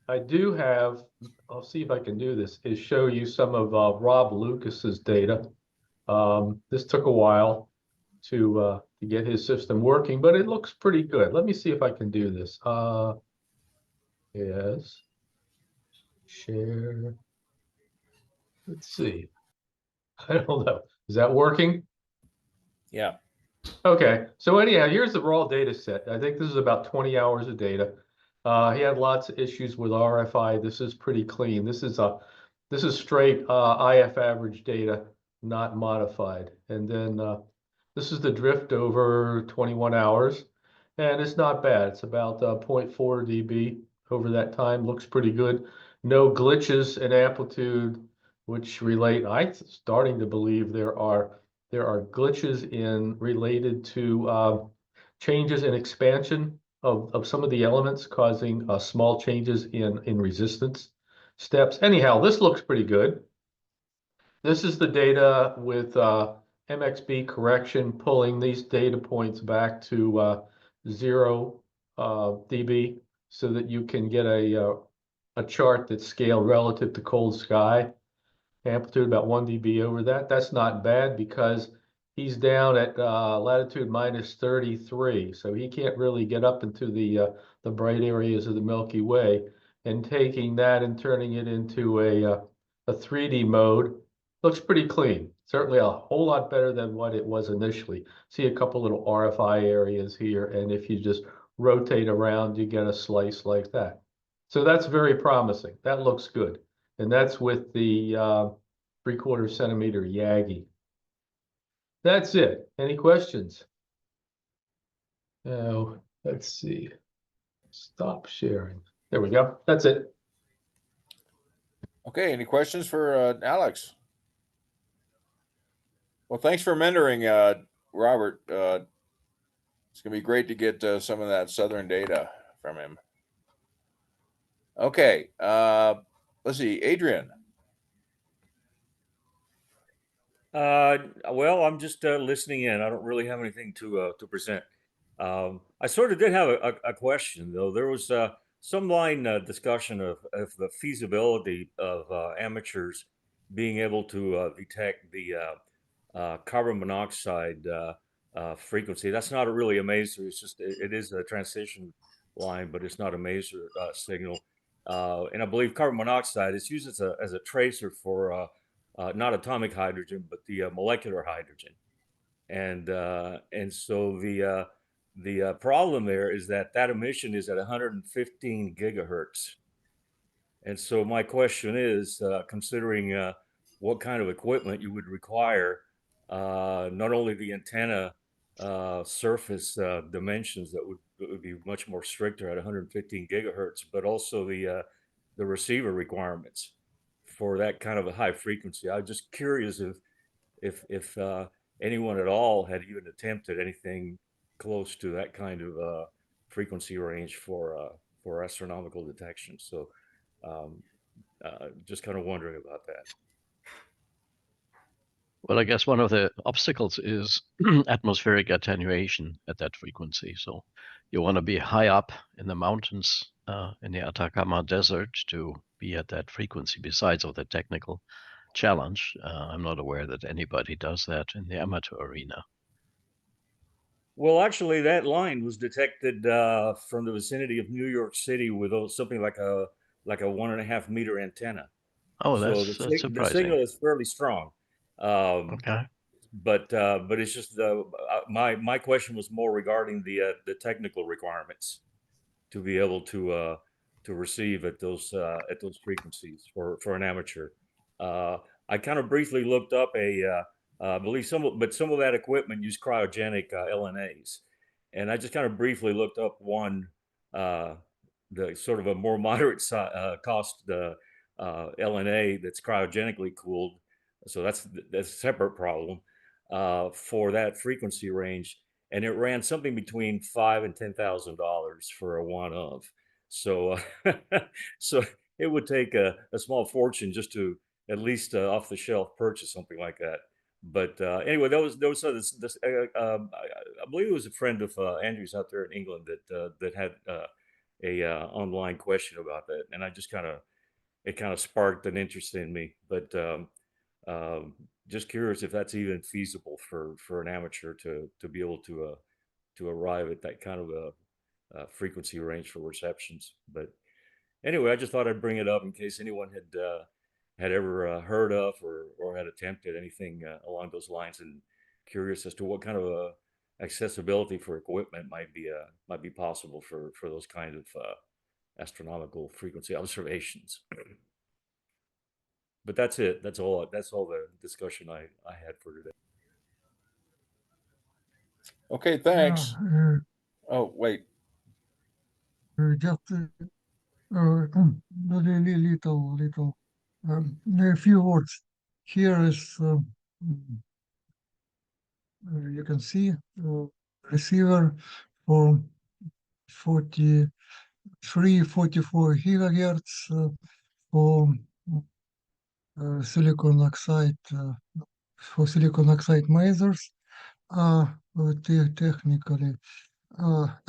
I do have, I'll see if I can do this, is show you some of Rob Lucas's data. This took a while to get his system working, but it looks pretty good. Let me see if I can do this. Yes. Share. Let's see. I don't know. Is that working? Yeah. Okay. So anyhow, here's the raw data set. I think this is about 20 hours of data. He had lots of issues with RFI. This is pretty clean. This is straight IF average data, not modified. And then this is the drift over 21 hours, and it's not bad. It's about 0.4 dB over that time. Looks pretty good. No glitches in amplitude, which relate. I'm starting to believe there are glitches related to changes in expansion of some of the elements, causing small changes in resistance steps. Anyhow, this looks pretty good. This is the data with MXB correction, pulling these data points back to 0 dB, so that you can get a chart that's scaled relative to cold sky. Amplitude about 1 dB over that. That's not bad, because he's down at latitude minus 33, so he can't really get up into the bright areas of the Milky Way. And taking that and turning it into a 3D mode looks pretty clean. Certainly a whole lot better than what it was initially. See a couple little RFI areas here, and if you just rotate around, you get a slice like that. So that's very promising. That looks good. And that's with the 3/4 centimeter Yagi. That's it. Any questions? Now, let's see. Stop sharing. There we go. That's it. Okay, any questions for Alex? Well, thanks for mentoring, Robert. It's going to be great to get some of that southern data from him. Okay, let's see, Adrian. Well, I'm just listening in. I don't really have anything to present. I sort of did have a question, though. There was some line discussion of the feasibility of amateurs being able to detect the carbon monoxide frequency. That's not really a maser. It's just it is a transition line, but it's not a maser signal. And I believe carbon monoxide is used as a tracer for not atomic hydrogen, but the molecular hydrogen. And so the problem there is that emission is at 115 gigahertz. And so my question is, considering what kind of equipment you would require, not only the antenna surface dimensions that would be much more stricter at 115 gigahertz, but also the receiver requirements for that kind of a high frequency. I'm just curious if anyone at all had even attempted anything close to that kind of frequency range for astronomical detection. So just kind of wondering about that. Well, I guess one of the obstacles is atmospheric attenuation at that frequency. So you want to be high up in the mountains in the Atacama Desert to be at that frequency. Besides of the technical challenge, I'm not aware that anybody does that in the amateur arena. Well, actually, that line was detected from the vicinity of New York City with something like a 1.5 meter antenna. Oh, So that's the surprising. signal is fairly strong. Okay. But it's just my question was more regarding the technical requirements to be able to receive at those frequencies for an amateur. I kind of briefly looked up I believe some of that equipment used cryogenic LNAs, and I just kind of briefly looked up one, the sort of a more moderate cost LNA that's cryogenically cooled. So that's a separate problem for that frequency range, and it ran something between $5,000 and $10,000 for a one of. So so it would take a small fortune just to at least off the shelf purchase something like that. But anyway, there was this I believe it was a friend of Andrew's out there in England that had a online question about that, and I just it kind of sparked an interest in me. But just curious if that's even feasible for an amateur to be able to arrive at that kind of a frequency range for receptions. But anyway, I just thought I'd bring it up in case anyone had ever heard of or had attempted anything along those lines, and curious as to what kind of accessibility for equipment might be possible for those kind of astronomical frequency observations. But that's it. That's all the discussion I had for today. Okay, thanks. Oh, wait. Just little, a few words. Here is you can see receiver for 43, 44 gigahertz for silicon oxide masers. Technically,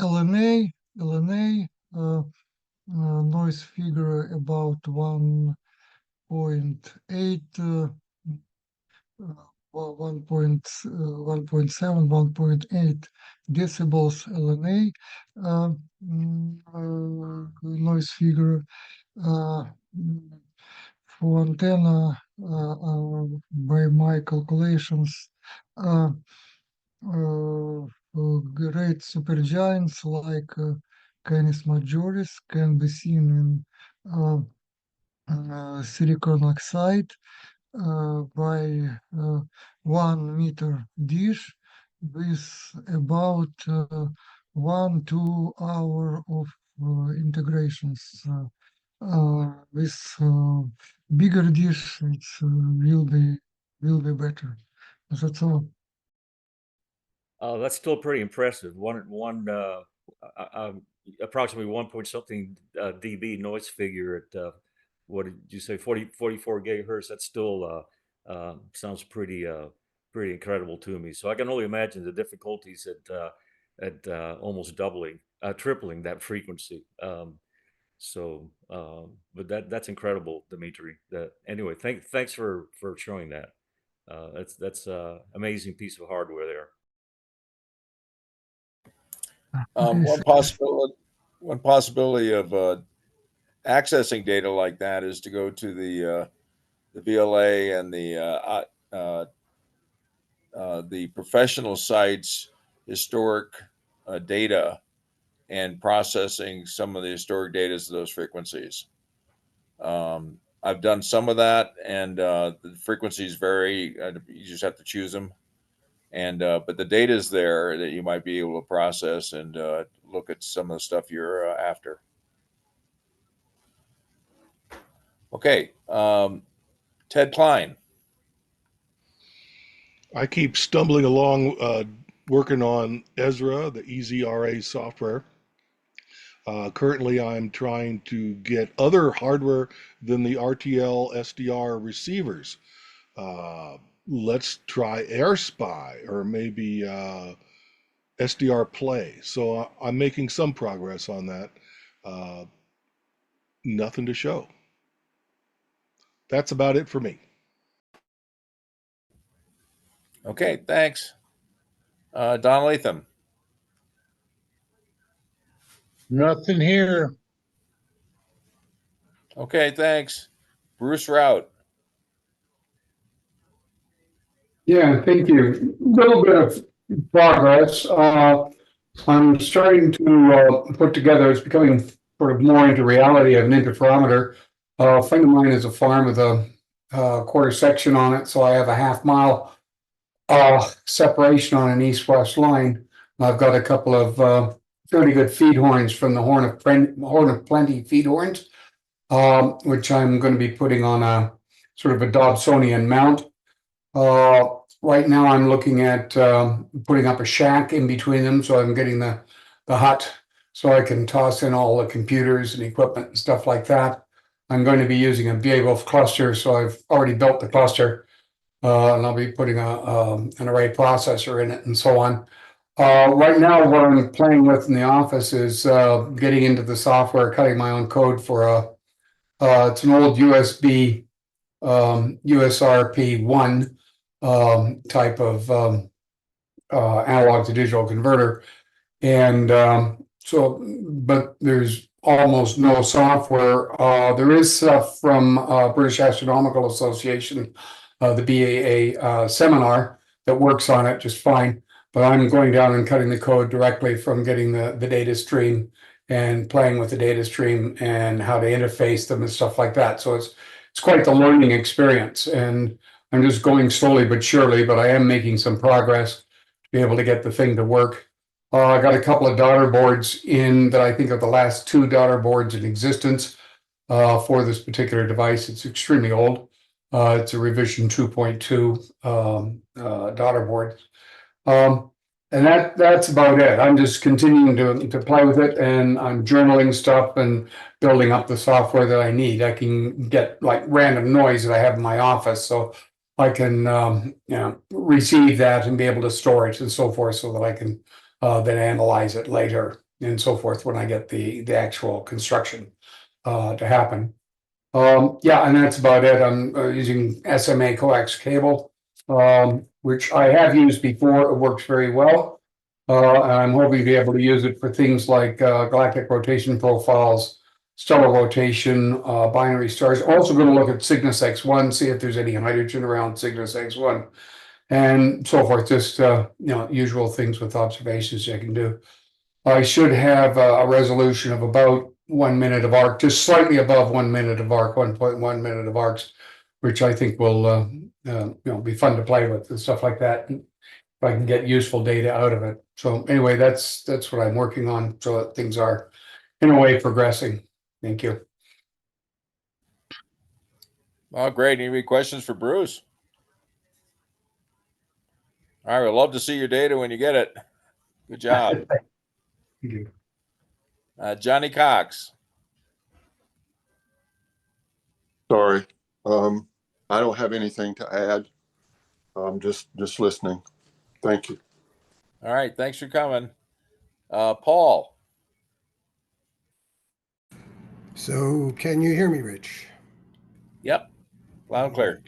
LNA noise figure about 1.8 1.7, 1.8 decibels LNA noise figure. For antenna, by my calculations, great supergiants like Canis majoris can be seen in silicon oxide by 1 meter dish with about 1-2 hour of integrations. With bigger dish, it will be better. That's all. That's still pretty impressive. Approximately 1 point something dB noise figure at what did you say, 44 gigahertz? That still sounds pretty incredible to me. So I can only imagine the difficulties at almost tripling that frequency. But that's incredible, Dmitri. Anyway, thanks for showing that. That's amazing piece of hardware there. One possibility of accessing data like that is to go to the VLA and the professional sites' historic data and processing some of the historic data to those frequencies. I've done some of that, and the frequencies vary. You just have to choose them. And but the data is there that you might be able to process and look at some of the stuff you're after. Okay, Ted Klein. I keep stumbling along working on EZRA, the EZRA software. Currently, I'm trying to get other hardware than the RTL SDR receivers. Let's try AirSpy or maybe SDR Play. So I'm making some progress on that. Nothing to show. That's about it for me. Okay, thanks. Don Latham. Nothing here. Okay, thanks. Bruce Rout. Yeah, thank you. A little bit of progress. I'm starting to put together, it's becoming sort of more into reality of an interferometer. A friend of mine has a farm with a quarter section on it, so I have a half-mile separation on an east-west line. I've got a couple of fairly good feed horns from the Horn of Plenty feed horns, which I'm going to be putting on a sort of a Dobsonian mount. Right now I'm looking at putting up a shack in between them, so I'm getting the hut so I can toss in all the computers and equipment and stuff like that. I'm going to be using a Beowulf cluster, so I've already built the cluster, and I'll be putting an array processor in it and so on. Right now what I'm playing with in the office is getting into the software, cutting my own code for it's an old USB USRP1 type of analog to digital converter. And but there's almost no software. There is stuff from British Astronomical Association, the BAA seminar that works on it just fine. But I'm going down and cutting the code directly from getting the data stream and playing with the data stream and how to interface them and stuff like that. So it's quite the learning experience, and I'm just going slowly but surely, but I am making some progress to be able to get the thing to work. I got a couple of daughter boards in that I think are the last 2 daughter boards in existence for this particular device. It's extremely old. It's a revision 2.2 daughter board. And that's about it. I'm just continuing to play with it, and I'm journaling stuff and building up the software that I need. I can get like random noise that I have in my office, so I can receive that and be able to store it and so forth, so that I can then analyze it later and so forth when I get the actual construction to happen. Yeah, and that's about it. I'm using SMA coax cable. which I have used before. It works very well. And I'm hoping to be able to use it for things like galactic rotation profiles, stellar rotation, binary stars. Also going to look at Cygnus X1, see if there's any hydrogen around Cygnus X1, and so forth. Just usual things with observations I can do. I should have a resolution of about 1 minute of arc, just slightly above 1 minute of arc, 1.1 minute of arcs, which I think will be fun to play with and stuff like that. If I can get useful data out of it. So anyway, that's what I'm working on, so that things are in a way progressing. Thank you. Oh, great. Any questions for Bruce? All right, we'd love to see your data when you get it. Good job. Thank you. Johnny Cox. Sorry, I don't have anything to add. I'm just listening. Thank you. All right, thanks for coming. Paul. So can you hear me, Rich? Yep, loud and clear.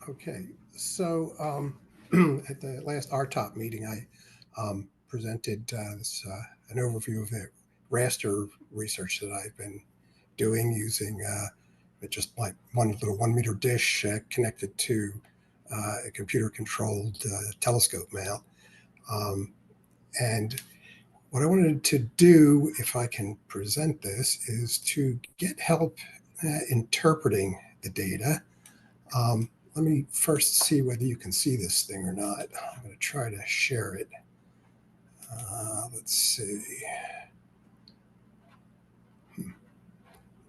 Okay, so at the last RTOP meeting, I presented an overview of the raster research that I've been doing using just like one little 1 meter dish connected to a computer controlled telescope mount. And what I wanted to do, if I can present this, is to get help interpreting the data. Let me first see whether you can see this thing or not. I'm going to try to share it. Let's see.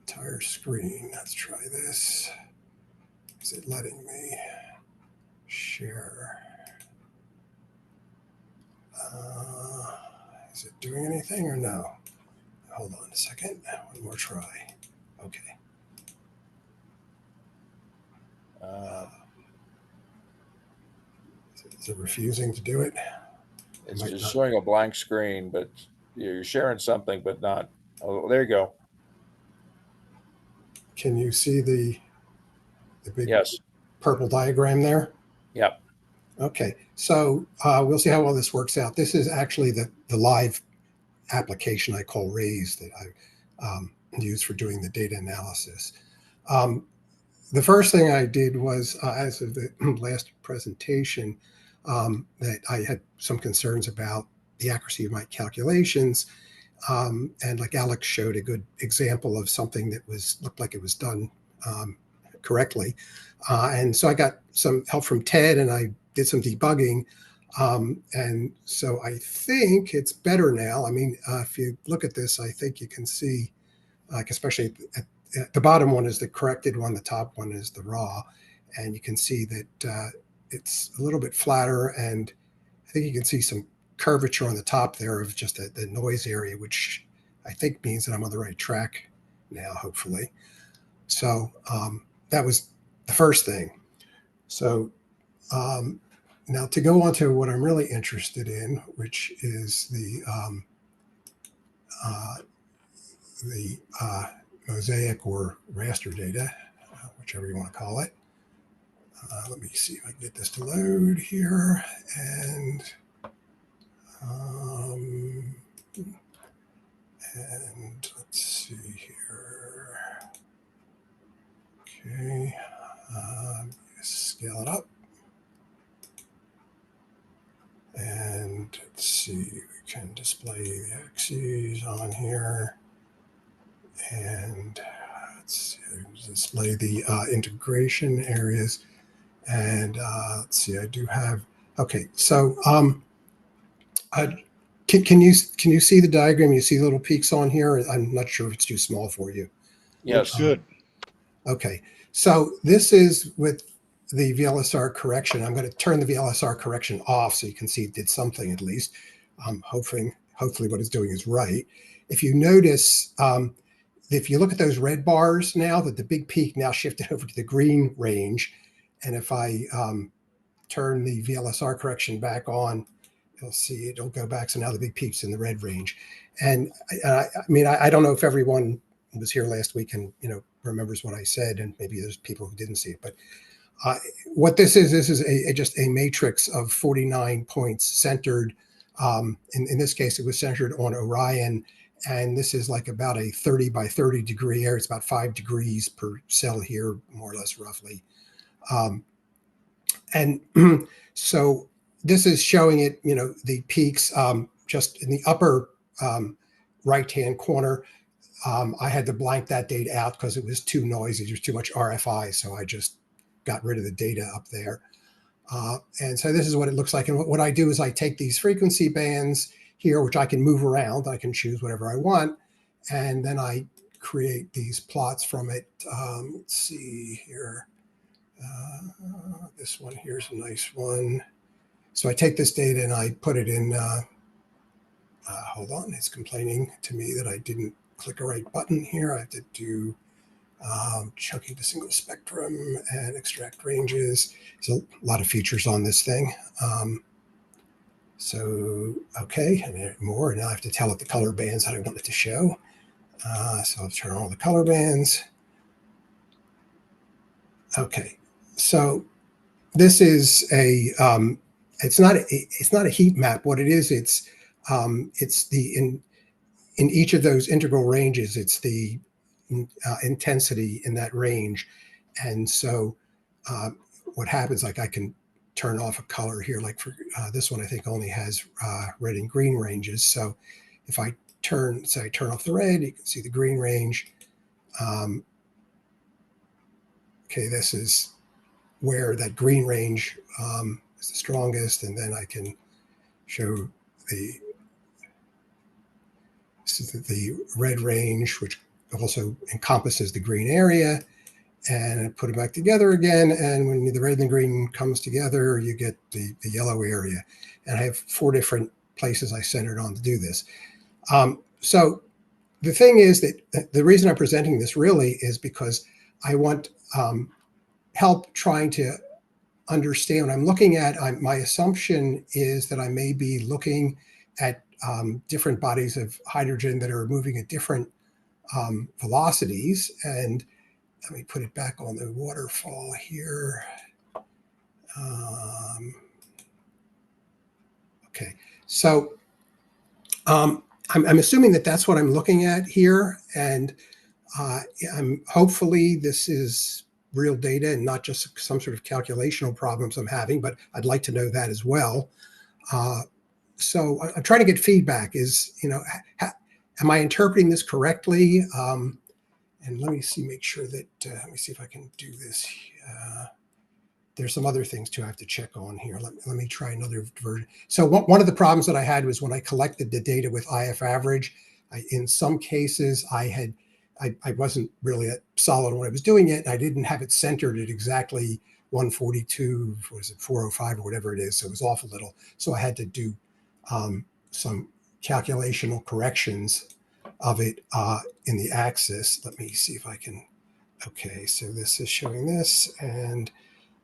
Entire screen. Let's try this. Is it letting me share? Is it doing anything or no? Hold on a second. One more try. Okay. Is it refusing to do it? It's just showing a blank screen, but you're sharing something, but not. Oh, there you go. Can you see the big yes. purple diagram there? Yep. Okay, so we'll see how well this works out. This is actually the live application I call RAISE that I use for doing the data analysis. The first thing I did was, as of the last presentation, that I had some concerns about the accuracy of my calculations. And like Alex showed a good example of something that looked like it was done correctly. And so I got some help from Ted and I did some debugging. And so I think it's better now. I mean, if you look at this, I think you can see, like especially at the bottom one is the corrected one, the top one is the raw. And you can see that it's a little bit flatter, and I think you can see some curvature on the top there of just the noise area, which I think means that I'm on the right track now, hopefully. So that was the first thing. So now to go on to what I'm really interested in, which is the mosaic or raster data, whichever you want to call it. Let me see if I can get this to load here. And let's see here. Okay, scale it up. And let's see, we can display the axes on here. And let's see, display the integration areas. And let's see, I do have, okay, so can you see the diagram? You see little peaks on here? I'm not sure if it's too small for you. Yes. Good. Okay, so this is with the VLSR correction. I'm going to turn the VLSR correction off so you can see it did something at least. Hopefully what it's doing is right. If you notice, if you look at those red bars now, that the big peak now shifted over to the green range. And if I turn the VLSR correction back on, you'll see it'll go back. So now the big peak's in the red range. And I mean, I don't know if everyone was here last week and remembers what I said, and maybe there's people who didn't see it, but What this is just a matrix of 49 points centered. In this case, it was centered on Orion. And this is like about a 30 by 30 degree area. It's about 5 degrees per cell here, more or less roughly. And so this is showing it, the peaks just in the upper right-hand corner. I had to blank that data out because it was too noisy. There's too much RFI. So I just got rid of the data up there. And so this is what it looks like. And what I do is I take these frequency bands here, which I can move around. I can choose whatever I want. And then I create these plots from it. Let's see here. This one here's a nice one. So I take this data and I put it in, hold on, it's complaining to me that I didn't click a right button here. I have to do chunking to single spectrum and extract ranges. There's a lot of features on this thing. So, okay, and more. Now I have to tell it the color bands that I want it to show. So I'll turn on all the color bands. Okay, so this is a, it's not a heat map. What it is, it's the, in each of those integral ranges, it's the intensity in that range. And so what happens, like I can turn off a color here, like for this one, I think only has red and green ranges. So if I turn off the red, you can see the green range. Okay, this is where that green range is the strongest. And then I can show the red range, which also encompasses the green area, and put it back together again. And when the red and the green comes together, you get the yellow area. And I have 4 different places I centered on to do this. So the thing is that the reason I'm presenting this really is because I want help trying to understand what I'm looking at. My assumption is that I may be looking at different bodies of hydrogen that are moving at different velocities. And let me put it back on the waterfall here. Okay, so I'm assuming that that's what I'm looking at here. And hopefully this is real data and not just some sort of calculational problems I'm having, but I'd like to know that as well. So I'm trying to get feedback. Am I interpreting this correctly? And let me see, make sure that, let me see if I can do this. There's some other things too I have to check on here. Let me try another version. So one of the problems that I had was when I collected the data with IF average, in some cases I wasn't really solid on what I was doing yet. I didn't have it centered at exactly 142, was it 405 or whatever it is. So it was off a little. So I had to do some calculational corrections of it in the axis. Let me see if I can. Okay, so this is showing this, and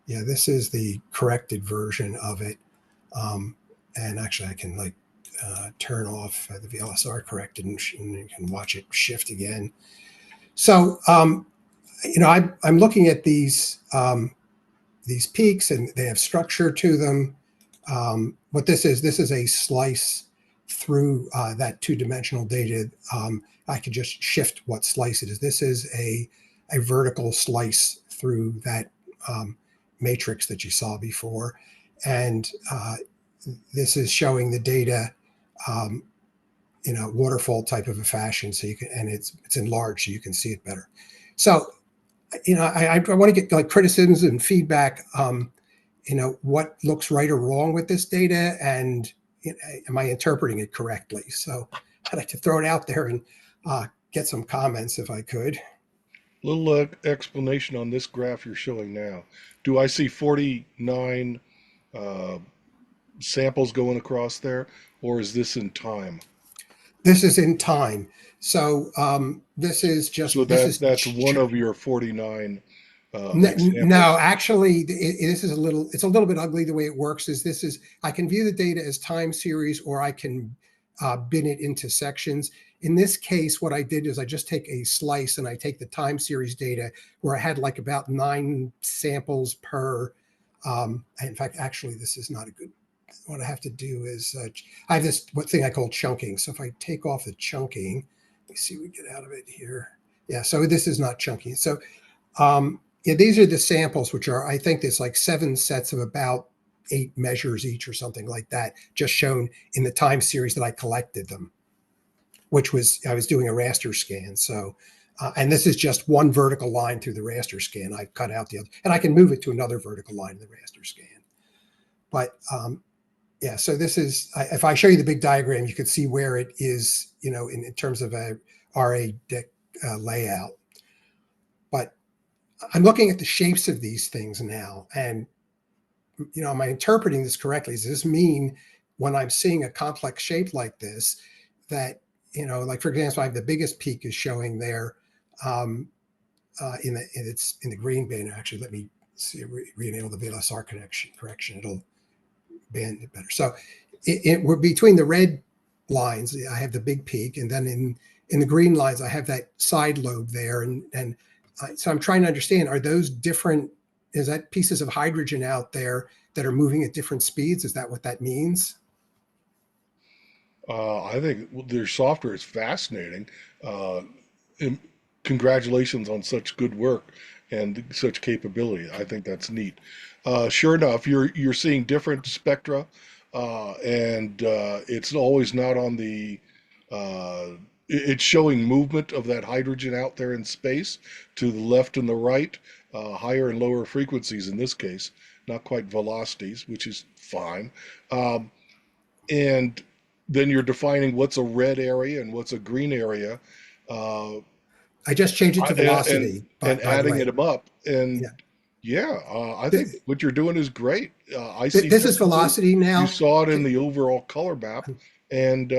yeah, this is the corrected version of it. And actually, I can turn off the VLSR corrected, and you can watch it shift again. So I'm looking at these peaks, and they have structure to them. What this is a slice through that 2-dimensional data. I could just shift what slice it is. This is a vertical slice through that matrix that you saw before. And this is showing the data waterfall type of a fashion. So you can, and it's enlarged so you can see it better. So, I want to get criticisms and feedback, what looks right or wrong with this data, and am I interpreting it correctly? So I'd like to throw it out there and get some comments if I could. Little explanation on this graph you're showing now. Do I see 49 samples going across there, or is this in time? This is in time. So this is just. So that's one of your 49. No, actually, this is it's a little bit ugly. The way it works is I can view the data as time series, or I can bin it into sections. In this case, what I did is I just take a slice and I take the time series data where I had like about 9 samples per. In fact, actually, this is not a good. What I have to do is I have this thing I call chunking. So if I take off the chunking, let me see what we get out of it here. Yeah, so this is not chunking. So yeah, these are the samples, which are, I think there's like 7 sets of about 8 measures each or something like that, just shown in the time series that I collected them, which was, I was doing a raster scan. So, and this is just one vertical line through the raster scan. I cut out the other, and I can move it to another vertical line in the raster scan. But yeah, so this is, if I show you the big diagram, you could see where it is, you know, in terms of a RA layout. But I'm looking at the shapes of these things now, and you know, am I interpreting this correctly? Does this mean when I'm seeing a complex shape like this, that, you know, like for example, I have the biggest peak is showing there in the green band. Actually, let me see, re-enable the VLSR correction. It'll band it better. So we're between the red lines, I have the big peak, and then in the green lines, I have that side lobe there, and so I'm trying to understand, are those different? Is that pieces of hydrogen out there that are moving at different speeds? Is that what that means? I think their software is fascinating. And congratulations on such good work and such capability. I think that's neat. Sure enough, you're seeing different spectra, and it's always not on the. It's showing movement of that hydrogen out there in space to the left and the right, higher and lower frequencies in this case, not quite velocities, which is fine. And then you're defining what's a red area and what's a green area. I just changed it to velocity. And adding them up. And I think what you're doing is great. I see this is velocity now. You saw it in the overall color map, and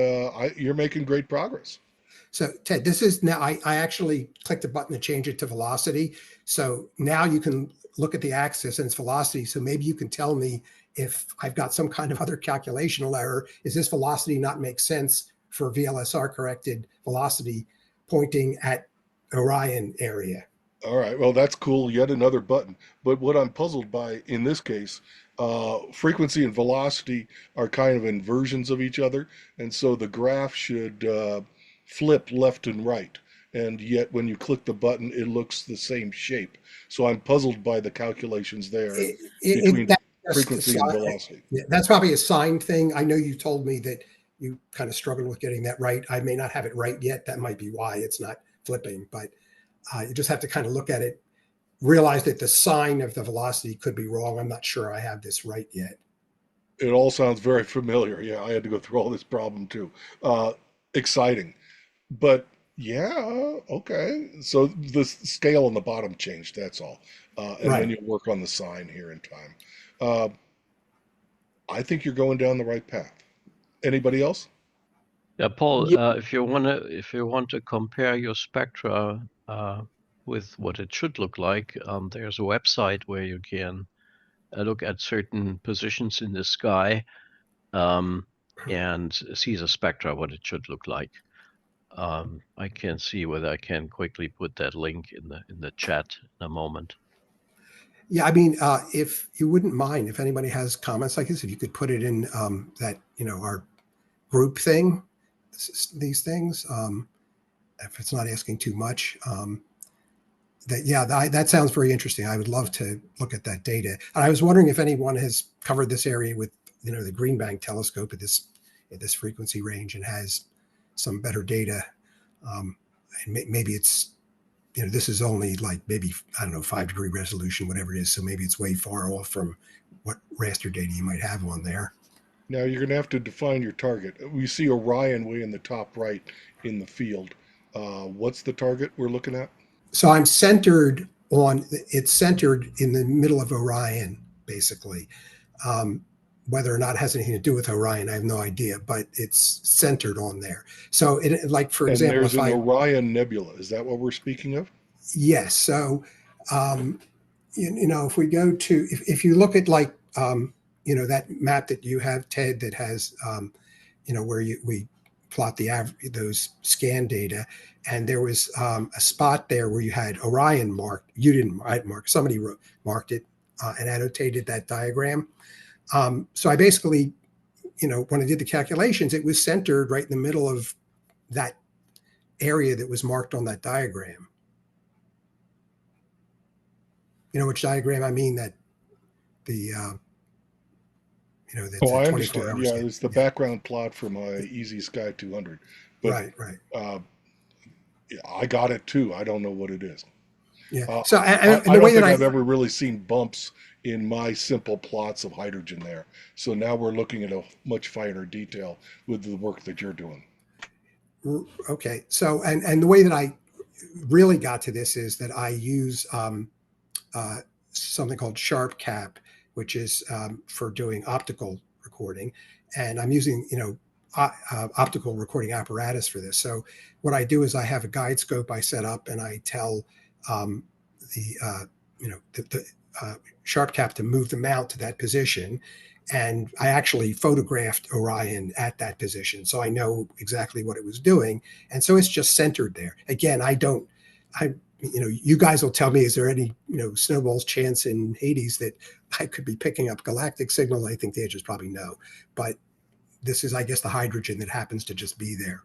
you're making great progress. So Ted, this is now, I actually clicked the button to change it to velocity. So now you can look at the axis and it's velocity. So maybe you can tell me if I've got some kind of other calculational error. Is this velocity not make sense for VLSR corrected velocity pointing at Orion area? All right, well, that's cool. Yet another button. But what I'm puzzled by in this case, frequency and velocity are kind of inversions of each other. And so the graph should flip left and right. And yet when you click the button, it looks the same shape. So I'm puzzled by the calculations there between frequency and velocity. Yeah, that's probably a sign thing. I know you told me that you kind of struggled with getting that right. I may not have it right yet. That might be why it's not flipping, but you just have to kind of look at it, realize that the sign of the velocity could be wrong. I'm not sure I have this right yet. It all sounds very familiar. Yeah, I had to go through all this problem too. Exciting. But yeah, okay. So the scale on the bottom changed, that's all. And then you'll work on the sign here in time. I think you're going down the right path. Anybody else? Yeah, Paul, if you want to compare your spectra with what it should look like, there's a website where you can look at certain positions in the sky and see the spectra, what it should look like. I can see whether I can quickly put that link in the chat in a moment. Yeah, I mean, if you wouldn't mind, if anybody has comments like this, if you could put it in that, you know, our group thing, these things, if it's not asking too much, that sounds very interesting. I would love to look at that data. And I was wondering if anyone has covered this area with, you know, the Green Bank telescope at this frequency range and has some better data. And maybe it's, you know, this is only like maybe, I don't know, 5-degree resolution, whatever it is. So maybe it's way far off from what raster data you might have on there. Now you're going to have to define your target. We see Orion way in the top right in the field. What's the target we're looking at? So I'm centered on, it's centered in the middle of Orion, basically. Whether or not it has anything to do with Orion, I have no idea, but it's centered on there. So it, like, for example, there's an Orion Nebula. Is that what we're speaking of? Yes. So, you know, if we go to, if you look at you know, that map that you have, Ted, that has, you know, where we plot those scan data, and there was a spot there where you had Orion marked. You didn't mark. Somebody marked it and annotated that diagram. So I basically, when I did the calculations, it was centered right in the middle of that area that was marked on that diagram. You know which diagram I mean? That the that's Oh, I 24 understand. hours. Yeah, it's the background plot for my Easy Sky 200. But, right. I got it too. I don't know what it is. Yeah. So I and the don't way think that I've ever really seen bumps in my simple plots of hydrogen there. So now we're looking at a much finer detail with the work that you're doing. Okay. So and the way that I really got to this is that I use something called Sharp Cap, which is for doing optical recording, and I'm using optical recording apparatus for this. So what I do is I have a guide scope I set up, and I tell the Sharp Cap to move the mount to that position, and I actually photographed Orion at that position, so I know exactly what it was doing, and so it's just centered there. Again, you guys will tell me, is there any, snowball's chance in Hades that I could be picking up galactic signal? I think the answer is probably no. But this is, I guess, the hydrogen that happens to just be there.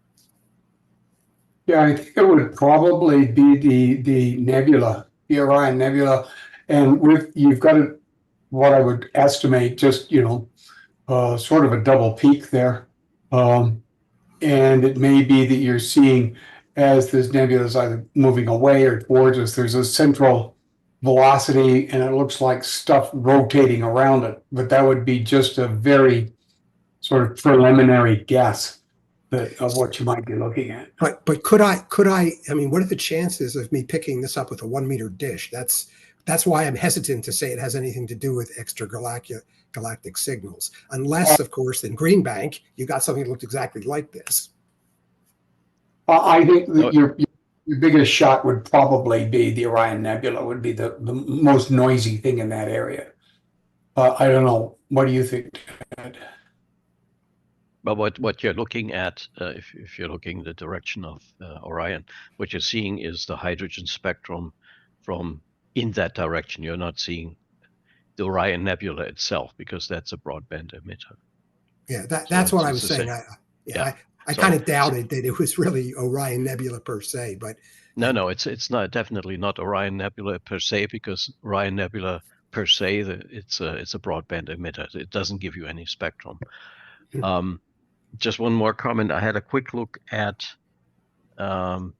Yeah, I think it would probably be the nebula, the Orion Nebula. And you've got what I would estimate just, sort of a double peak there. And it may be that you're seeing, as this nebula is either moving away or towards us, there's a central velocity and it looks like stuff rotating around it. But that would be just a very sort of preliminary guess of what you might be looking at. But could I, what are the chances of me picking this up with a 1 meter dish? That's why I'm hesitant to say it has anything to do with extragalactic signals. Unless, of course, in Green Bank, you got something that looked exactly like this. I think that your biggest shot would probably be the Orion Nebula, would be the most noisy thing in that area. I don't know. What do you think, Ted? But what you're looking at, if you're looking the direction of Orion, what you're seeing is the hydrogen spectrum from in that direction. You're not seeing the Orion Nebula itself, because that's a broadband emitter. Yeah, that's what I was saying. I kind of doubted that it was really Orion Nebula per se, but no, it's not, definitely not Orion Nebula per se, because Orion Nebula per se, it's a broadband emitter. It doesn't give you any spectrum. Just one more comment. I had a quick look at the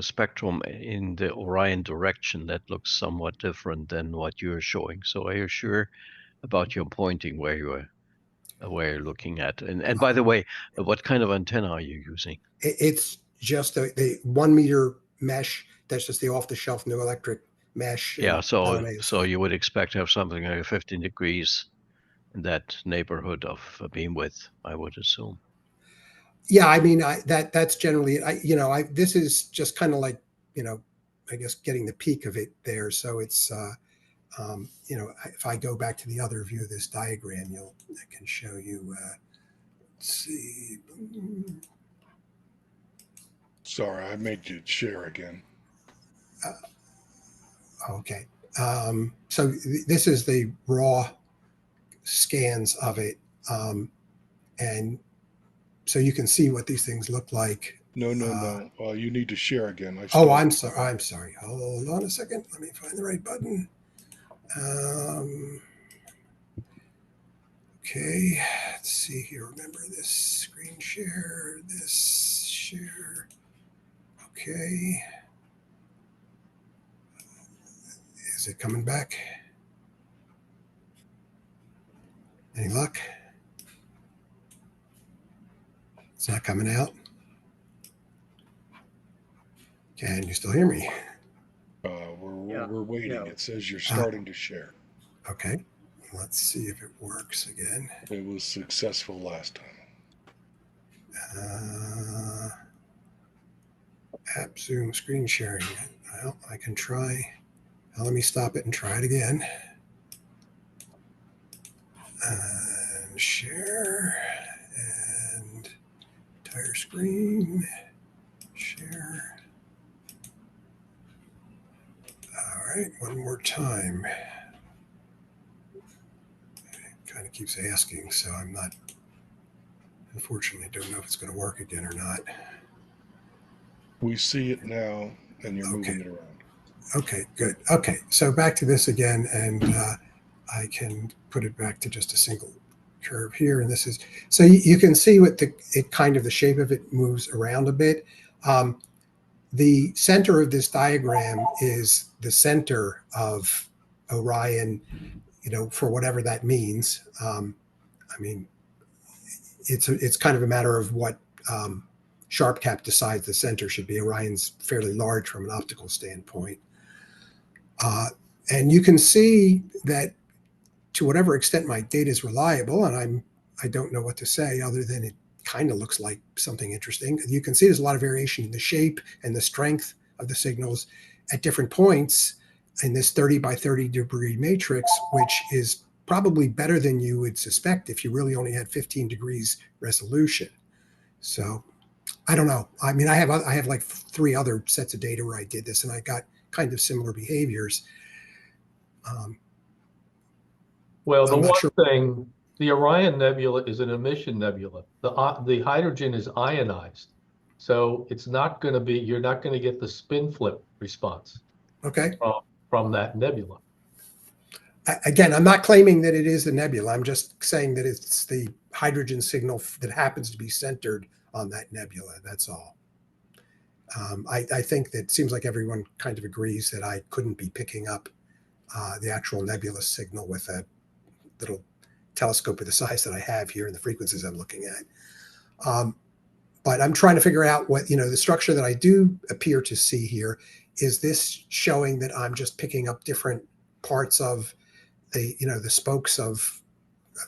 spectrum in the Orion direction. That looks somewhat different than what you're showing. So are you sure about your pointing where you're looking at? And by the way, what kind of antenna are you using? It's just the 1 meter mesh. That's just the off-the-shelf no electric mesh. Yeah, so you would expect to have something like 15 degrees in that neighborhood of beam width, I would assume. Yeah, that's generally it. This is just kind of like, I guess getting the peak of it there. So it's if I go back to the other view of this diagram, I can show you. Let's see. Sorry, I made you share again. Okay. So this is the raw scans of it. And so you can see what these things look like. No. You need to share again. I'm sorry. Hold on a second. Let me find the right button. Okay. Let's see here. Remember this screen share, this share. Okay. Is it coming back? Any luck? It's not coming out. Can you still hear me? We're waiting. Yeah. It says you're starting to share. Okay. Let's see if it works again. It was successful last time. App Zoom screen sharing. Well, I can try. Now let me stop it and try it again. And share and Entire screen. Share. All right, one more time. It kind of keeps asking, so I'm not, unfortunately, don't know if it's going to work again or not. We see it now, and you're Okay. moving it around. Okay, good. Okay, so back to this again, and I can put it back to just a single curve here. And this is, so you can see what the shape of it moves around a bit. The center of this diagram is the center of Orion, for whatever that means. I mean, it's kind of a matter of what SharpCap decides the center should be. Orion's fairly large from an optical standpoint. And you can see that to whatever extent my data is reliable, and I don't know what to say other than it kind of looks like something interesting. You can see there's a lot of variation in the shape and the strength of the signals at different points in this 30 by 30 degree matrix, which is probably better than you would suspect if you really only had 15 degrees resolution. So I don't know. I mean, I have like 3 other sets of data where I did this, and I got kind of similar behaviors. Well, the one thing, the Orion Nebula is an emission nebula. The hydrogen is ionized, so it's not going to be. You're not going to get the spin flip response. Okay. From that nebula. Again, I'm not claiming that it is a nebula. I'm just saying that it's the hydrogen signal that happens to be centered on that nebula. That's all. I think that it seems like everyone kind of agrees that I couldn't be picking up the actual nebula signal with a little telescope of the size that I have here and the frequencies I'm looking at. But I'm trying to figure out what, the structure that I do appear to see here. Is this showing that I'm just picking up different parts of the, the spokes of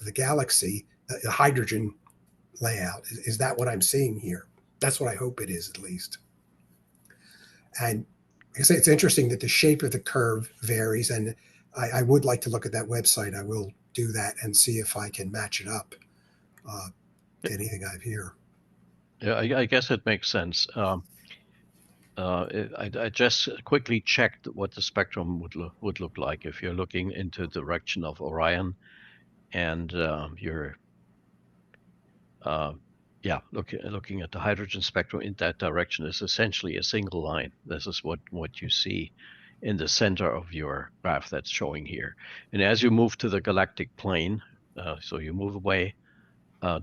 the galaxy, the hydrogen layout? Is that what I'm seeing here? That's what I hope it is, at least. And like I say, it's interesting that the shape of the curve varies, and I would like to look at that website. I will do that and see if I can match it up to anything I have here. Yeah, I guess it makes sense. I just quickly checked what the spectrum would look like if you're looking into the direction of Orion, and you're looking at the hydrogen spectrum in that direction is essentially a single line. This is what you see in the center of your graph that's showing here. And as you move to the galactic plane, so you move away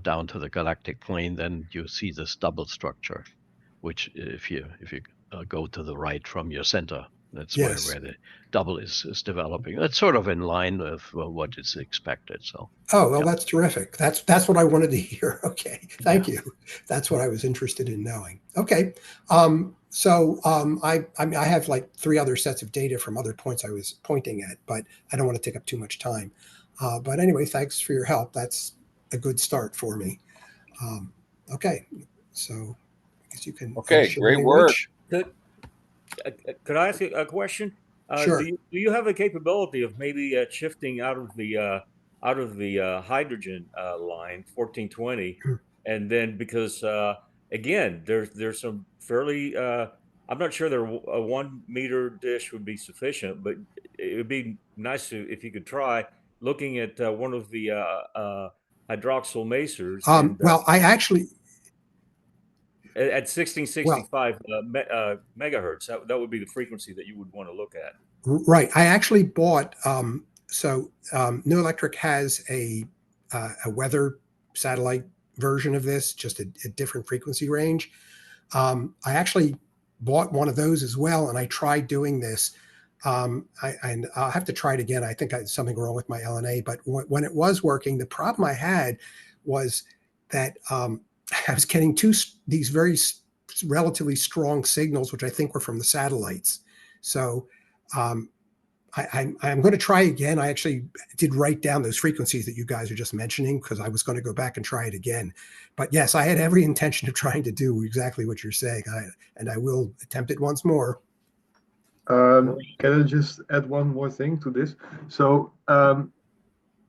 down to the galactic plane, then you see this double structure, which if you go to the right from your center, that's Yes. where the double is developing. That's sort of in line with what is expected. So. Oh, well, That's terrific. That's what I wanted to hear. Okay, thank you. That's what I was interested in knowing. Okay, I have like 3 other sets of data from other points I was pointing at, but I don't want to take up too much time. But anyway, thanks for your help. That's a good start for me. Okay, so I guess you can. Okay, great work. Could I ask you a question? Sure. Do you have a capability of maybe shifting out of the hydrogen line 1420, and then because again there's some fairly I'm not sure that a 1 meter dish would be sufficient, but it would be nice if you could try looking at one of the hydroxyl masers. Well, I actually. At 1665 megahertz, that would be the frequency that you would want to look at. Right. I actually bought. New Electric has a weather satellite version of this, just a different frequency range. I actually bought one of those as well, and I tried doing this. And I'll have to try it again. I think I had something wrong with my LNA, but when it was working, the problem I had was that I was getting these very relatively strong signals, which I think were from the satellites. So I'm going to try again. I actually did write down those frequencies that you guys are just mentioning because I was going to go back and try it again. But yes, I had every intention of trying to do exactly what you're saying, and I will attempt it once more. Can I just add one more thing to this? So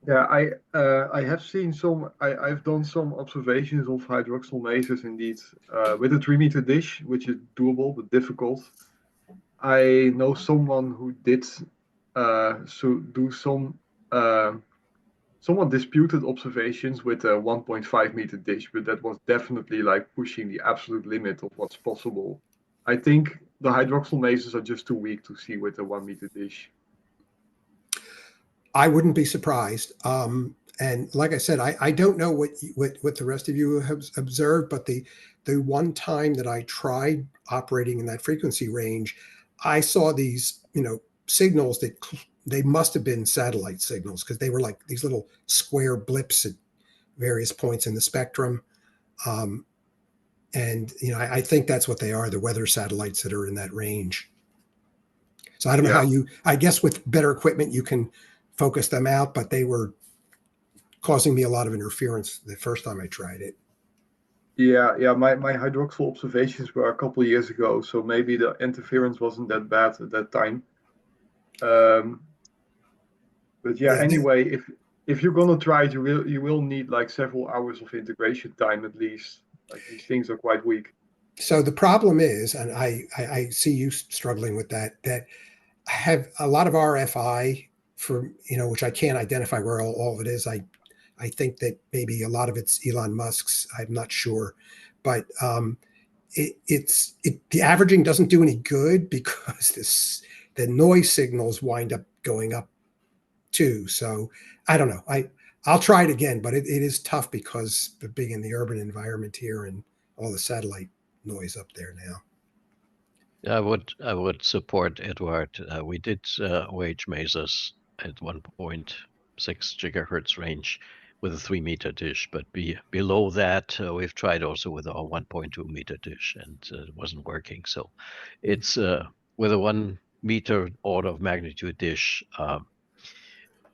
Yeah, I have seen some. I've done some observations of hydroxyl masers indeed, with a 3 meter dish, which is doable but difficult. I know someone who did do some somewhat disputed observations with a 1.5 meter dish, but that was definitely like pushing the absolute limit of what's possible. I think the hydroxyl masers are just too weak to see with a 1 meter dish. I wouldn't be surprised. And like I said, I don't know what the rest of you have observed, but the one time that I tried operating in that frequency range, I saw these signals that they must have been satellite signals, because they were like these little square blips at various points in the spectrum. And I think that's what they are, the weather satellites that are in that range. So I don't know how I guess with better equipment you can focus them out, but they were causing me a lot of interference the first time I tried it. Yeah. My hydroxyl observations were a couple of years ago, so maybe the interference wasn't that bad at that time. But yeah, anyway, if you're gonna try it, you will need like several hours of integration time at least. Like these things are quite weak. So the problem is, and I see you struggling with that I have a lot of RFI for, which I can't identify where all of it is. I think that maybe a lot of it's Elon Musk's. I'm not sure, but the averaging doesn't do any good, because the noise signals wind up going up too. So I don't know. I'll try it again, but it is tough because of being in the urban environment here and all the satellite noise up there now. I would support Edward. We did wage masers at 1.6 gigahertz range with a 3 meter dish, but below that we've tried also with our 1.2 meter dish, and it wasn't working. So it's with a 1 meter order of magnitude dish,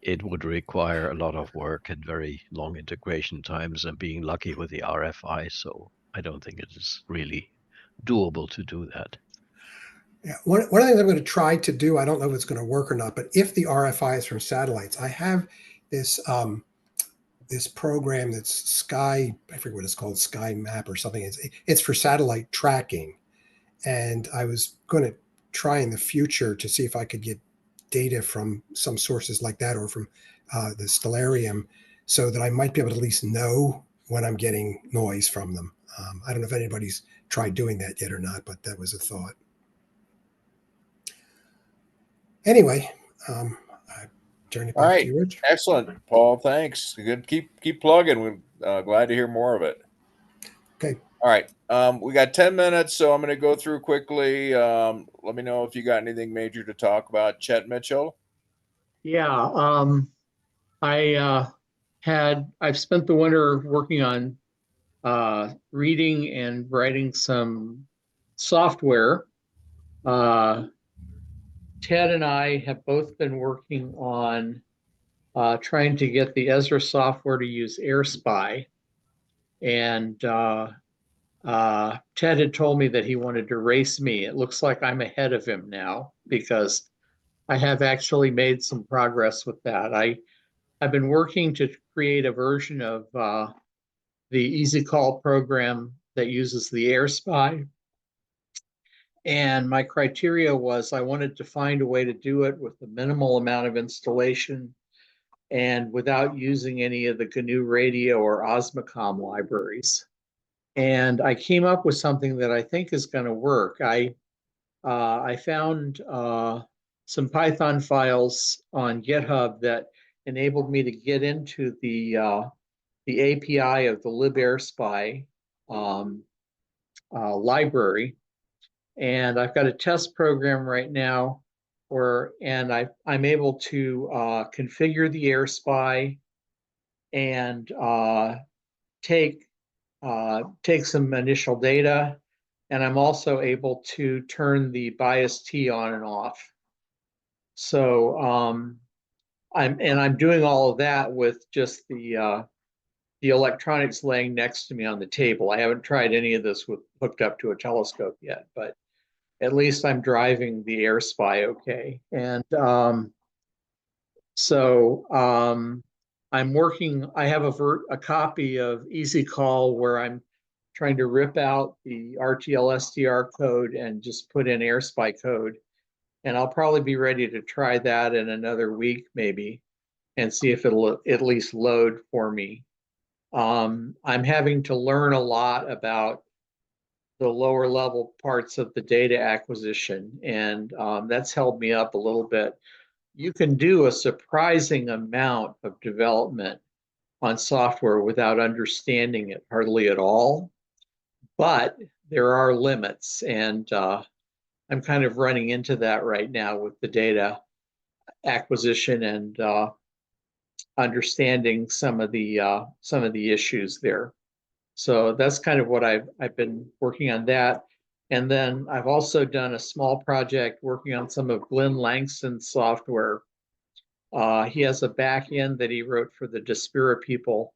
it would require a lot of work and very long integration times, and being lucky with the RFI. So I don't think it is really doable to do that. Yeah, one of the things I'm going to try to do, I don't know if it's going to work or not, but if the RFI is from satellites, I have this this program that's Sky, I forget what it's called, Sky Map or something. It's for satellite tracking, and I was going to try in the future to see if I could get data from some sources like that, or from the Stellarium, so that I might be able to at least know when I'm getting noise from them. I don't know if anybody's tried doing that yet or not, but that was a thought. Anyway, I turn it back to you, Rich. Excellent, Paul. Thanks. Good. Keep plugging. We're glad to hear more of it. Okay. All right. We got 10 minutes, so I'm going to go through quickly. Let me know if you got anything major to talk about. Chet Mitchell. Yeah. I've spent the winter working on reading and writing some software. Ted and I have both been working on trying to get the EZRA software to use AirSpy. And Ted had told me that he wanted to race me. It looks like I'm ahead of him now, because I have actually made some progress with that. I've been working to create a version of the EasyCall program that uses the AirSpy. And my criteria was I wanted to find a way to do it with a minimal amount of installation and without using any of the GNU Radio or Osmocom libraries. And I came up with something that I think is going to work. I found some Python files on GitHub that enabled me to get into the API of the libAirSpy library. And I've got a test program right now I'm able to configure the AirSpy and take some initial data. And I'm also able to turn the bias T on and off. So I'm doing all of that with just the electronics laying next to me on the table. I haven't tried any of this hooked up to a telescope yet, but at least I'm driving the AirSpy okay. And I'm working, I have a copy of Easy Call where I'm trying to rip out the RTL SDR code and just put in AirSpy code. And I'll probably be ready to try that in another week, maybe, and see if it'll at least load for me. I'm having to learn a lot about the lower level parts of the data acquisition, and that's held me up a little bit. You can do a surprising amount of development on software without understanding it hardly at all, but there are limits, and I'm kind of running into that right now with the data acquisition and understanding some of the issues there. So that's kind of what I've been working on that. And then I've also done a small project working on some of Glenn Langston's software. He has a back end that he wrote for the Dispira people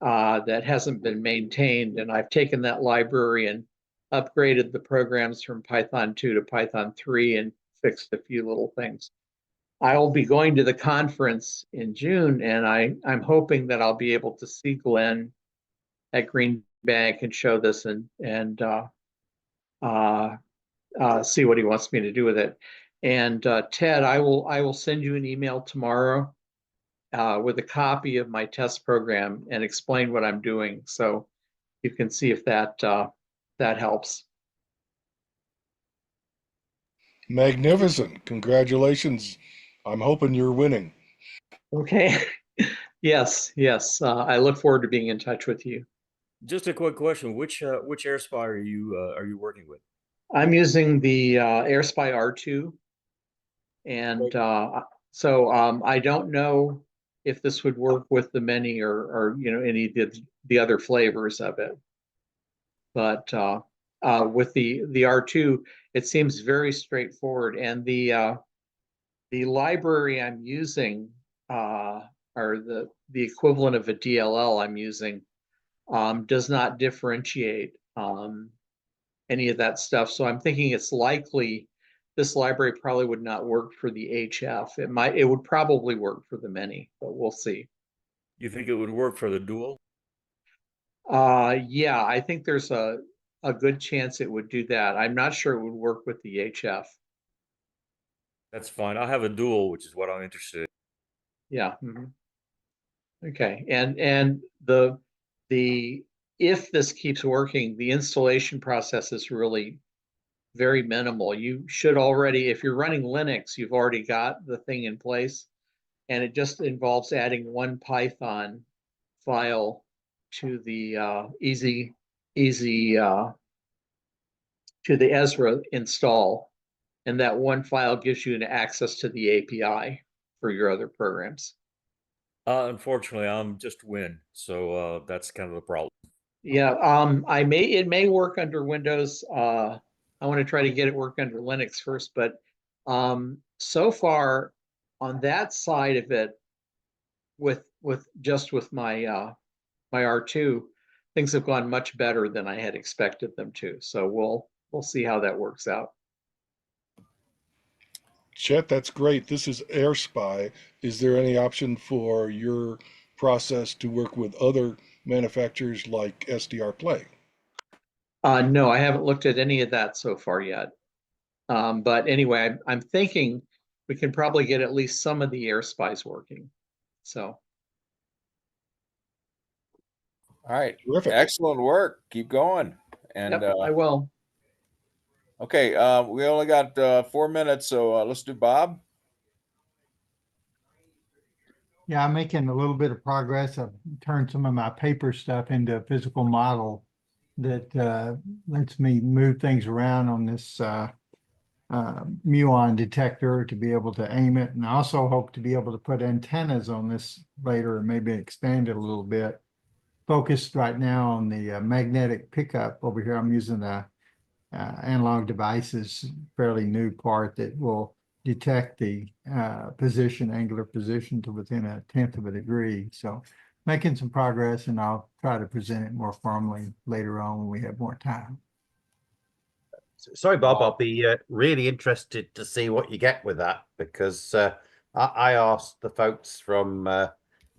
that hasn't been maintained. And I've taken that library and upgraded the programs from Python 2 to Python 3 and fixed a few little things. I'll be going to the conference in June, and I'm hoping that I'll be able to see Glenn at Green Bank and show this and see what he wants me to do with it. And Ted, I will send you an email tomorrow with a copy of my test program and explain what I'm doing, so you can see if that helps. Magnificent. Congratulations. I'm hoping you're winning. Okay. Yes. I look forward to being in touch with you. Just a quick question: which AirSpy are you working with? I'm using the AirSpy R2, and so I don't know if this would work with the many or any of the other flavors of it. But with the R2, it seems very straightforward, and the library I'm using, or the equivalent of a DLL I'm using, does not differentiate any of that stuff. So I'm thinking it's likely this library probably would not work for the HF. It would probably work for the many, but we'll see. You think it would work for the dual? Yeah, I think there's a good chance it would do that. I'm not sure it would work with the HF. That's fine. I have a dual, which is what I'm interested in. Yeah. Okay. And the if this keeps working, the installation process is really very minimal. You should already, if you're running Linux, you've already got the thing in place, and it just involves adding one Python file to the to the EZRA install, and that one file gives you an access to the API for your other programs. Unfortunately, I'm just Win, so that's kind of the problem. Yeah, it may work under Windows. I want to try to get it work under Linux first, but so far on that side of it, with my my R2, things have gone much better than I had expected them to. So we'll see how that works out. Chet, that's great. This is AirSpy. Is there any option for your process to work with other manufacturers like SDR Play? No, I haven't looked at any of that so far yet. But anyway, I'm thinking we can probably get at least some of the AirSpys working. So. All right. Terrific. Excellent work. Keep going. And yep, I will. Okay. We only got 4 minutes, so let's do Bob. Yeah, I'm making a little bit of progress. I've turned some of my paper stuff into a physical model that lets me move things around on this Muon detector to be able to aim it. And I also hope to be able to put antennas on this later and maybe expand it a little bit. Focused right now on the magnetic pickup over here. I'm using the Analog Devices, fairly new part that will detect the angular position to within 1/10 of a degree. So making some progress, and I'll try to present it more formally later on when we have more time. Sorry, Bob, I'll be really interested to see what you get with that, because I asked the folks from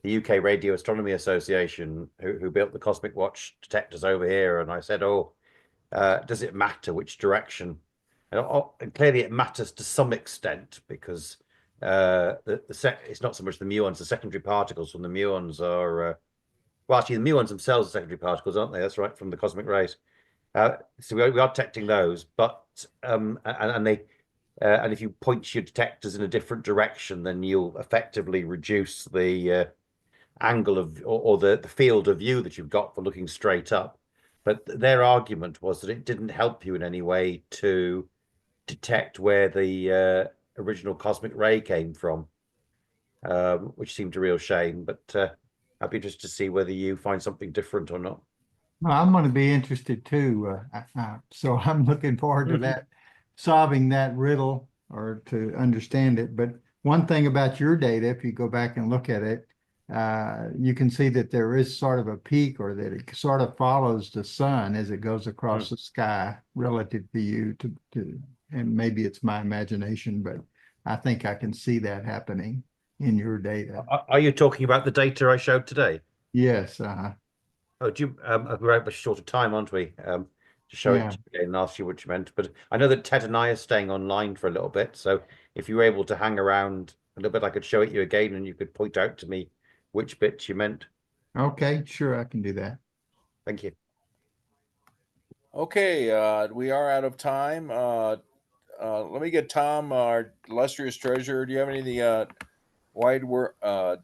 the UK Radio Astronomy Association, who built the Cosmic Watch detectors over here, and I said, "Oh, does it matter which direction?" And clearly, it matters to some extent because it's not so much the muons, the secondary particles from the muons are well, actually, the muons themselves are secondary particles, aren't they? That's right, from the cosmic rays. So we are detecting those, but and if you point your detectors in a different direction, then you'll effectively reduce the angle of or the field of view that you've got for looking straight up. But their argument was that it didn't help you in any way to detect where the original cosmic ray came from, which seemed a real shame. But I'd be interested to see whether you find something different or not. Well, I'm going to be interested too. So I'm looking forward to that, solving that riddle or to understand it. But one thing about your data, if you go back and look at it, you can see that there is sort of a peak, or that it sort of follows the sun as it goes across the sky relative to you and maybe it's my imagination, but I think I can see that happening in your data. Are you talking about the data I showed today? Yes. Oh, do you? We're out of short of time, aren't we? To show it to you again and ask you what you meant. But I know that Ted and I are staying online for a little bit, so if you were able to hang around a little bit, I could show it you again, and you could point out to me which bits you meant. Okay, sure, I can do that. Thank you. Okay, we are out of time. Let me get Tom, our illustrious treasurer. Do you have any of the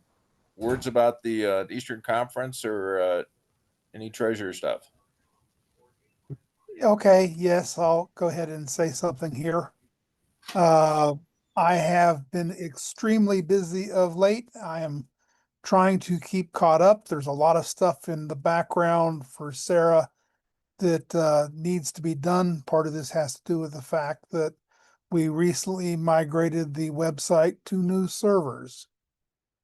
words about the Eastern Conference or any treasurer stuff? Okay, yes, I'll go ahead and say something here. I have been extremely busy of late. I am trying to keep caught up. There's a lot of stuff in the background for Sarah that needs to be done. Part of this has to do with the fact that we recently migrated the website to new servers.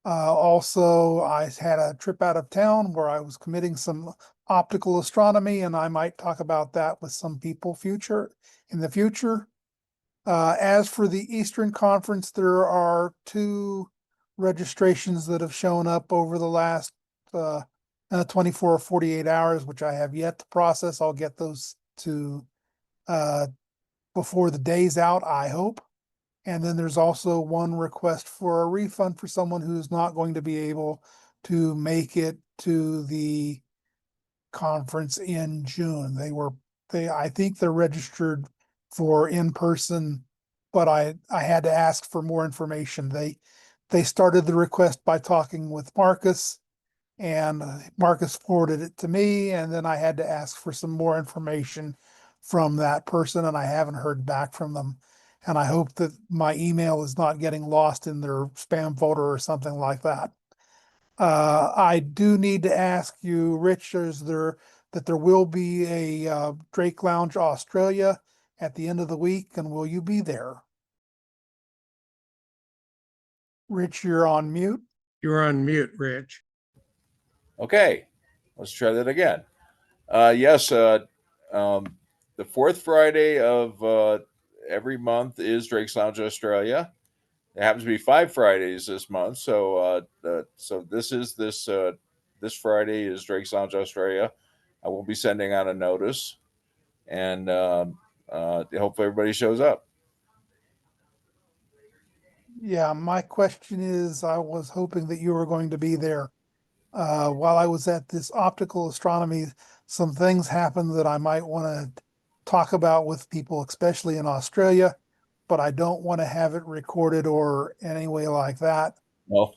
Also, I had a trip out of town where I was committing some optical astronomy, and I might talk about that with some people in the future. As for the Eastern Conference, there are 2 registrations that have shown up over the last 24 or 48 hours, which I have yet to process. I'll get those to before the day's out, I hope. And then there's also one request for a refund for someone who's not going to be able to make it to the conference in June. I think they're registered for in person, but I had to ask for more information. They started the request by talking with Marcus, and Marcus forwarded it to me, and then I had to ask for some more information from that person, and I haven't heard back from them. And I hope that my email is not getting lost in their spam folder or something like that. I do need to ask you, Rich, that there will be a Drake Lounge Australia at the end of the week, and will you be there? Rich, you're on mute. You're on mute, Rich. Okay, let's try that again. Yes, the 4th Friday of every month is Drake's Lounge Australia. It happens to be 5 Fridays this month, so this Friday is Drake's Lounge Australia. I will be sending out a notice, and hope everybody shows up. Yeah, my question is, I was hoping that you were going to be there. While I was at this optical astronomy, some things happened that I might want to talk about with people, especially in Australia, but I don't want to have it recorded or any way like that. Well,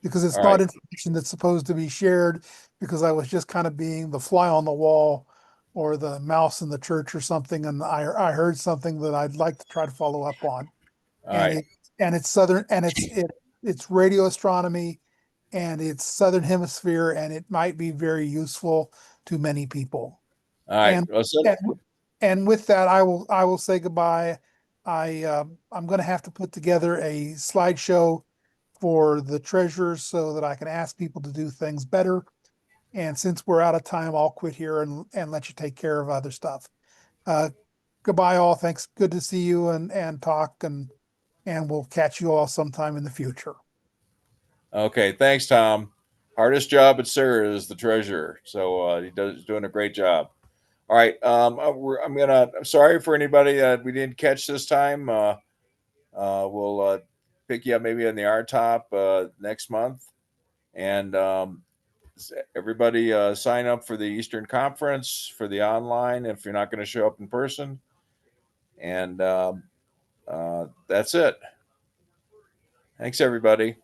because it's all not right. information that's supposed to be shared, because I was just kind of being the fly on the wall or the mouse in the church or something, and I heard something that I'd like to try to follow up on. All right. It's radio astronomy, and it's Southern Hemisphere, and it might be very useful to many people. All right. And with that, I will say goodbye. I'm going to have to put together a slideshow for the treasurers so that I can ask people to do things better. And since we're out of time, I'll quit here and let you take care of other stuff. Goodbye, all. Thanks. Good to see you and talk, and we'll catch you all sometime in the future. Okay, thanks, Tom. Hardest job at SIR is the treasurer, so he's doing a great job. All right, I'm sorry for anybody that we didn't catch this time. We'll pick you up maybe in the RTOP next month, and everybody sign up for the Eastern Conference for the online if you're not going to show up in person, and that's it. Thanks, everybody.